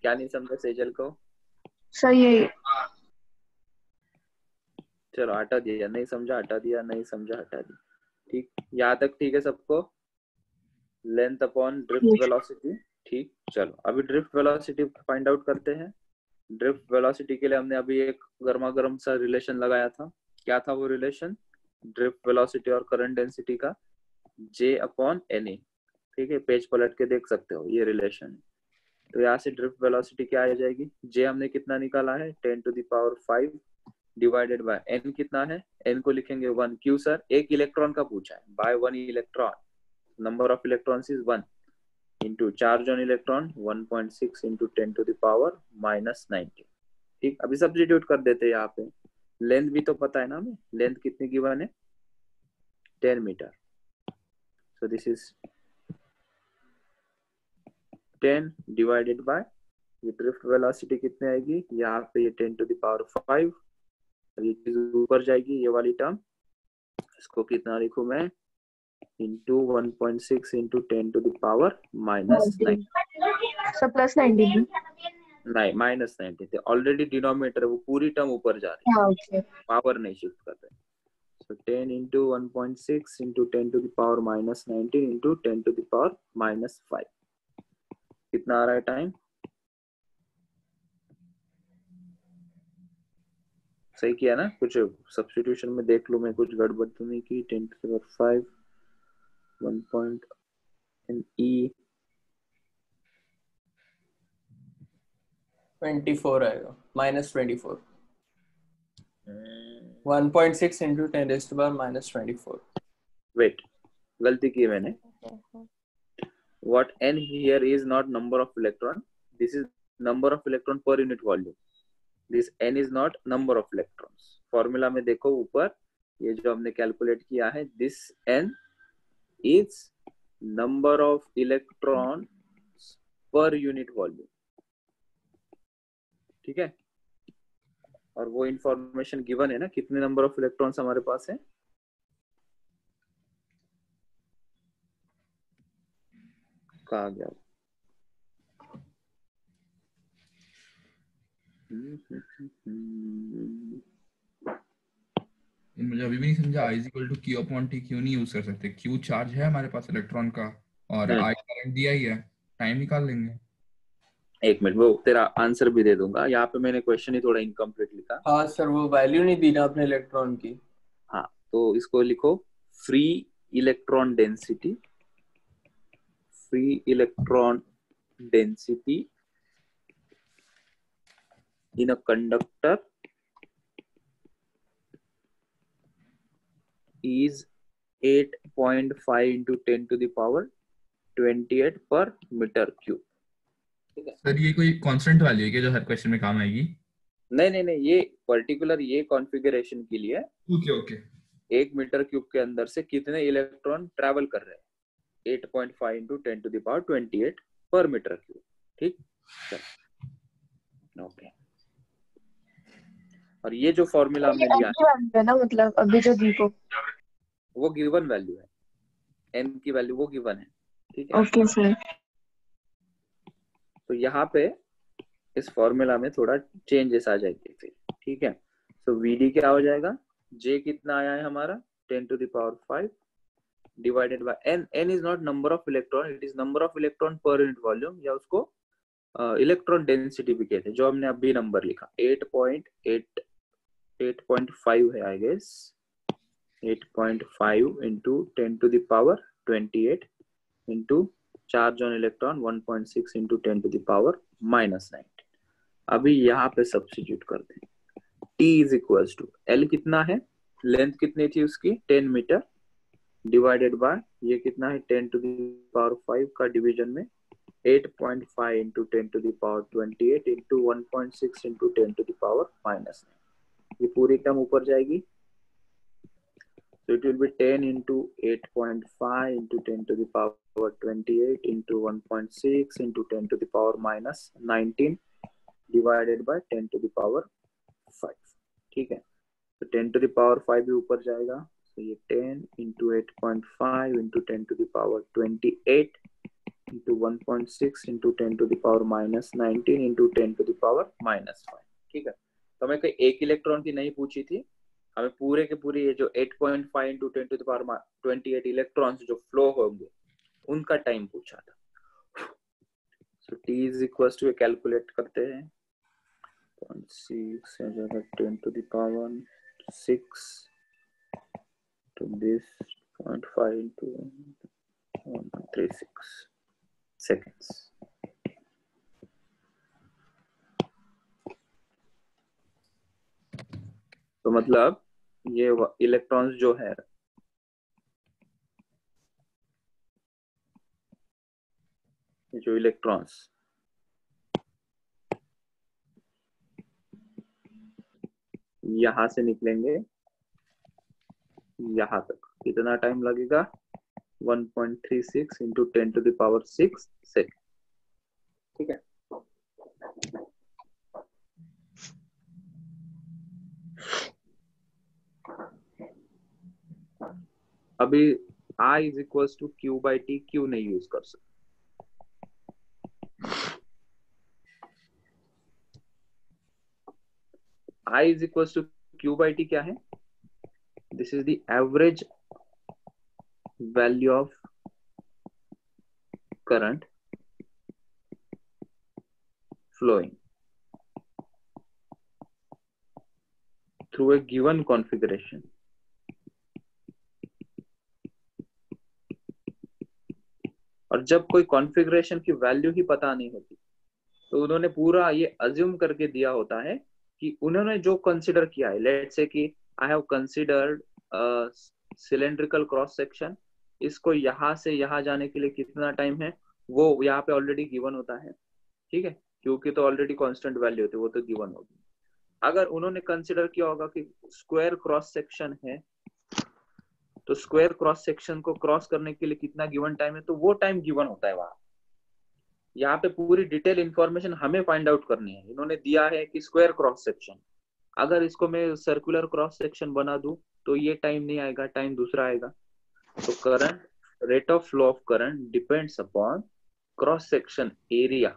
क्या नहीं समझा सेजल को? सही है. चलो हटा दिया, नहीं समझा हटा दिया, नहीं समझा हटा दिया. ठीक, यहाँ तक ठीक है सबको? Length upon drift velocity. ठीक, चलो अभी ड्रिफ्ट वेलोसिटी फाइंड आउट करते हैं। ड्रिफ्ट वेलोसिटी के लिए हमने अभी एक गर्मा गर्म सा रिलेशन लगाया था। क्या था वो रिलेशन? ड्रिफ्ट वेलोसिटी और करंट डेंसिटी का J अपॉन NA। ठीक है, पेज पलट के देख सकते हो, ये रिलेशन है। तो यहाँ से ड्रिफ्ट वेलोसिटी क्या आ जाएगी? J हमने कितना निकाला है? 10⁵ डिवाइडेड बाय N कितना है? N को लिखेंगे 1। क्यों सर? एक इलेक्ट्रॉन का पूछा है, by 1 electron, number of electrons is 1 into charge on electron 1.6 into 10⁻⁻19। ठीक, अभी सब्स्टिट्यूट कर देते हैं यहाँ पे। लेंथ भी तो पता है ना हमें, लेंथ कितनी गिवन है? 10 metre. So this is 10 divided by, ये ड्रिफ्ट वेलोसिटी कितनी आएगी? यहाँ पे ये 10⁵, ये चीज ऊपर जाएगी, ये वाली टर्म, इसको कितना लिखूं मैं? Into 1.6 into 10⁻⁻9। सर प्लस 90 नहीं, -90 थे ऑलरेडी, डिनोमिनेटर वो पूरी टर्म ऊपर जा रही है, हाँ ओके पावर नहीं शिफ्ट कर रहे। सो 10 इंटू 1.6 इंटू 10⁻⁻19 इंटू 10⁻⁻5। कितना आ रहा है टाइम? सही किया ना? कुछ सब्स्टिट्यूशन में देख लो, मैं कुछ गड़बड़ तो नहीं की। 10⁵ 1.E 24 आएगा, -24। 1.6 इंटू 10⁻⁻24। वेट, गलती की मैंने। What N here is not number of electron, this is number of electron per unit volume. This N is not number of electrons. Formula में देखो ऊपर, ये जो हमने कैलकुलेट किया है, this N is number of electrons per unit volume। ठीक है, और वो इंफॉर्मेशन गिवन है ना, कितने नंबर ऑफ इलेक्ट्रॉन्स हमारे पास है? कहा गया? मुझे अभी भी नहीं समझा, I = Q/T क्यों नहीं यूज कर सकते? Q चार्ज है हमारे पास इलेक्ट्रॉन का, और I करंट दिया ही है, टाइम निकाल लेंगे। एक मिनट, वो तेरा आंसर भी दे दूंगा। यहाँ पे मैंने क्वेश्चन ही थोड़ा इनकम्प्लीट लिखा। हाँ सर, वो वैल्यू नहीं दी ना अपने इलेक्ट्रॉन की। हाँ, तो इसको लिखो free electron density, free electron density in a conductor is 8.5 into 10⁻28 per meter cube। ठीक है सर, ये कोई कांस्टेंट वैल्यू है क्या जो हर क्वेश्चन में काम आएगी? नहीं, ये पर्टिकुलर ये कॉन्फ़िगरेशन के लिए। ओके। 1 मीटर क्यूब के अंदर से कितने इलेक्ट्रॉन ट्रैवल कर रहे हैं? 8.5 into 10⁻28 पर मीटर क्यूब। ठीक, ओके। और ये जो फॉर्मूला हमने लिया है ना, मतलब अभी जो दी को, वो गिवन वैल्यू है, n की वैल्यू वो गिवन है। ठीक है, ओके सर। तो यहाँ पे इस फॉर्मूला में थोड़ा चेंजेस आ जाएंगे फिर। ठीक है, तो VD क्या हो जाएगा? J कितना आया है हमारा? 10⁵ divided by n। n is not number of electron, it is number of electron पर यूनिट वॉल्यूम, या उसको इलेक्ट्रॉन डेंसिटी भी कहते हैं, जो हमने अभी नंबर लिखा 8.5 है I guess. 8.5 into 10⁻28 into charge on electron 1.6 into 10⁻⁻19। अभी यहाँ पे सब्स्टिट्यूट कर दें। T is equals to L कितना है? लेंथ कितनी थी उसकी? 10 मीटर डिवाइडेड बाय ये कितना है? 10⁵ का डिवीजन में 8.5 इंटू 10⁻28 इंटू 1.6 इंटू 10⁻⁻9। ये पूरी टर्म ऊपर जाएगी, so it will be 10 into 8.5 into 10⁻28 into 1.6 into 10⁻⁻19 divided by 10�5। ठीक है, तो 10⁻5 भी ऊपर जाएगा, तो ये 10 into 8.5 into 10⁻28 into 1.6 into 10⁻⁻19 into 10⁻⁻5। ठीक है, तो मैं कोई एक इलेक्ट्रॉन की नहीं पूछी थी, हमें पूरे के पूरे ये जो 8.5 into 10 to the power 28 electrons जो फ्लो होंगे उनका टाइम पूछा था। So t is equal to, calculate करते हैं, 0.6 10 to the power 6 to this 0.5 into 1.36 seconds. तो मतलब ये इलेक्ट्रॉन्स जो है जो इलेक्ट्रॉन्स यहां से निकलेंगे यहां तक कितना टाइम लगेगा? 1.36 into 10 to the power 6 second. ठीक है, अभी I is equal to Q by T, Q नहीं यूज कर सकते। I is equal to Q by T क्या है? This is the average value of current flowing through a given configuration और जब कोई कॉन्फ़िगरेशन की वैल्यू ही पता नहीं होती तो उन्होंने पूरा ये अज्यूम करके दिया होता है कि उन्होंने जो कंसीडर किया है, लेट्स से कि I have considered cylindrical cross section, इसको यहां से यहां जाने के लिए कितना टाइम है वो यहाँ पे ऑलरेडी गिवन होता है। ठीक है, क्योंकि तो ऑलरेडी कांस्टेंट वैल्यू होती है, वो तो गिवन होगी। अगर उन्होंने कंसीडर किया होगा कि स्क्वायर क्रॉस सेक्शन है तो स्क्वायर क्रॉस सेक्शन को क्रॉस करने के लिए कितना गिवन टाइम है, तो वो टाइम गिवन होता है वहां। यहाँ पे पूरी डिटेल इंफॉर्मेशन हमें फाइंड आउट करनी है। इन्होंने दिया है कि स्क्वायर क्रॉस सेक्शन, अगर इसको मैं सर्कुलर क्रॉस सेक्शन बना दूं तो ये टाइम नहीं आएगा, टाइम दूसरा आएगा। तो current, rate of flow of current depends upon cross section area,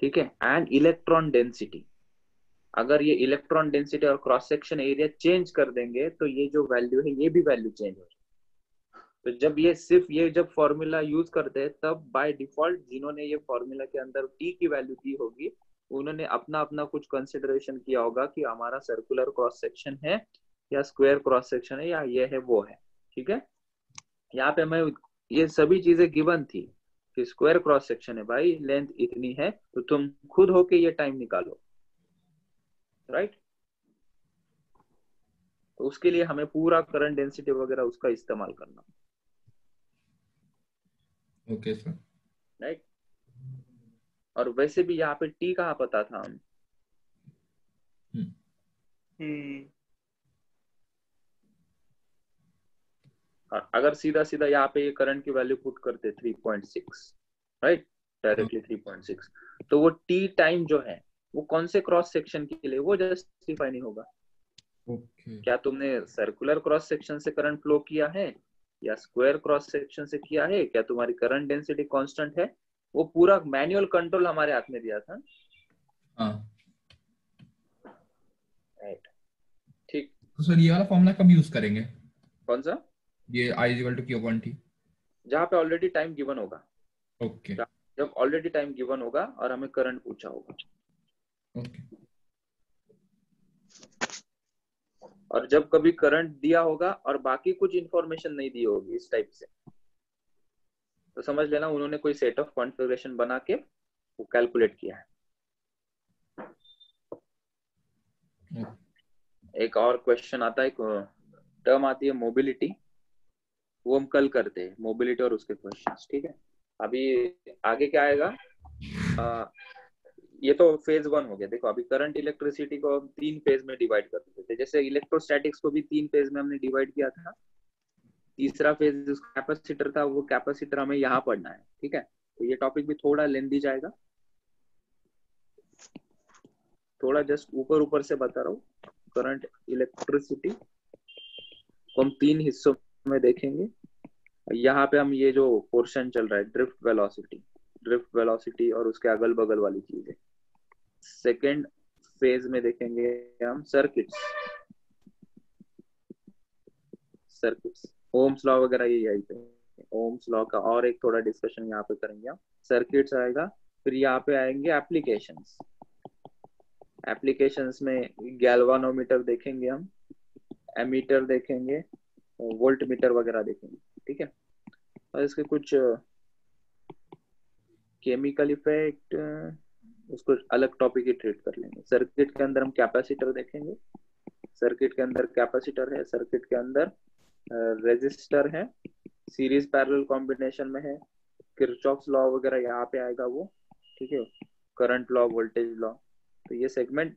ठीक है, एंड इलेक्ट्रॉन डेंसिटी। अगर ये इलेक्ट्रॉन डेंसिटी और क्रॉस सेक्शन एरिया चेंज कर देंगे तो ये जो वैल्यू है ये भी वैल्यू चेंज हो जाएगी। तो जब ये सिर्फ ये जब फॉर्मूला यूज करते हैं तब बाय डिफॉल्ट जिन्होंने ये फॉर्मूला के अंदर टी की वैल्यू दी होगी उन्होंने अपना अपना कुछ कंसिडरेशन किया होगा कि हमारा सर्कुलर क्रॉस सेक्शन है या स्क्वायर क्रॉस सेक्शन है या ये है वो है। ठीक है, यहाँ पे मैं ये सभी चीजें गिवन थी कि स्क्वायर क्रॉस सेक्शन है भाई, लेंथ इतनी है, तो तुम खुद होके ये टाइम निकालो, राइट। तो उसके लिए हमें पूरा करंट डेंसिटी वगैरह उसका इस्तेमाल करना। Okay sir, right. और वैसे भी यहाँ पे टी कहाँ पता था हम? और अगर सीधा सीधा यहाँ पे ये करंट की वैल्यू पुट करते 3.6, राइट, डायरेक्टली 3.6, तो वो टी टाइम जो है वो कौन से क्रॉस सेक्शन के लिए, वो जस्टिफाई नहीं होगा। ओके, क्या तुमने सर्कुलर क्रॉस सेक्शन से करंट फ्लो किया है या स्क्वायर क्रॉस सेक्शन से किया है, क्या तुम्हारी करंट डेंसिटी कांस्टेंट है, वो पूरा मैनुअल कंट्रोल हमारे हाथ में दिया था। हाँ। राइट, ठीक। तो सर ये वाला फॉर्मूला कब यूज करेंगे? कौन सा? ये I = Q/T, जहाँ पे ऑलरेडी टाइम गिवन होगा। ओके, जब ऑलरेडी टाइम गिवन होगा और हमें करंट पूछा होगा। ओके, और जब कभी करंट दिया होगा और बाकी कुछ इंफॉर्मेशन नहीं दी होगी इस टाइप से, तो समझ लेना उन्होंने कोई सेट ऑफ कॉन्फ़िगरेशन बना के वो कैलकुलेट किया है। एक और क्वेश्चन आता है, टर्म आती है मोबिलिटी, वो हम कल करते हैं, मोबिलिटी और उसके क्वेश्चंस। ठीक है, अभी आगे क्या आएगा? ये तो फेज 1 हो गया। देखो अभी करंट इलेक्ट्रिसिटी को हम 3 फेज में डिवाइड कर देते थे, जैसे इलेक्ट्रोस्टैटिक्स को भी 3 फेज में हमने डिवाइड किया था। तीसरा फेज कैपेसिटर था, वो कैपेसिटर हमें यहाँ पढ़ना है। ठीक है, तो ये टॉपिक भी थोड़ा लेंथी जाएगा, थोड़ा जस्ट ऊपर ऊपर से बता रहा हूँ। करंट इलेक्ट्रिसिटी को हम 3 हिस्सों में देखेंगे। यहाँ पे हम ये जो पोर्शन चल रहा है ड्रिफ्ट वेलोसिटी और उसके अगल बगल वाली चीजें। सेकेंड फेज में देखेंगे हम सर्किट्स, सर्किट्स, ओम्स लॉ वगैरह ये यही पे, ओम्स लॉ का और एक थोड़ा डिस्कशन यहाँ पे करेंगे हम। सर्किट्स आएगा, फिर यहाँ पे आएंगे एप्लीकेशंस। एप्लीकेशंस में गैल्वानोमीटर देखेंगे हम, एमीटर देखेंगे, वोल्ट मीटर वगैरह देखेंगे, ठीक है। और इसके कुछ केमिकल इफेक्ट, उसको अलग टॉपिक ही ट्रीट कर लेंगे। सर्किट के अंदर हम कैपेसिटर देखेंगे, सर्किट के अंदर कैपेसिटर है, सर्किट के अंदर रेजिस्टर है, सीरीज पैरेलल कॉम्बिनेशन में है, किरचॉफ्स लॉ वगैरह यहाँ पे आएगा वो, ठीक है, करंट लॉ, वोल्टेज लॉ। तो ये सेगमेंट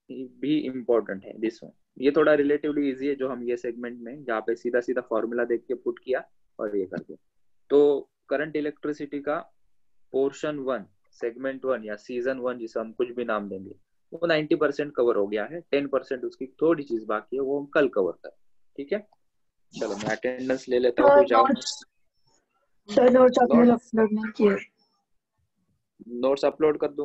भी इम्पोर्टेंट है दिस वन। ये थोड़ा रिलेटिवली इजी है जो हम ये सेगमेंट में जहाँ पे सीधा सीधा फॉर्मूला देख के पुट किया और ये कर दिया। तो करंट इलेक्ट्रिसिटी का पोर्शन 1, सेगमेंट 1 या सीजन 1 जिसे हम कुछ भी नाम देंगे, वो 90% कवर हो गया है। 10% उसकी थोड़ी चीज बाकी है, वो हम कल कवर करें, ठीक है। चलो मैं अटेंडेंस ले लेता हूँ, जाओ। सर नोट्स अपलोड नहीं किए। नोट्स अपलोड कर दूंगा।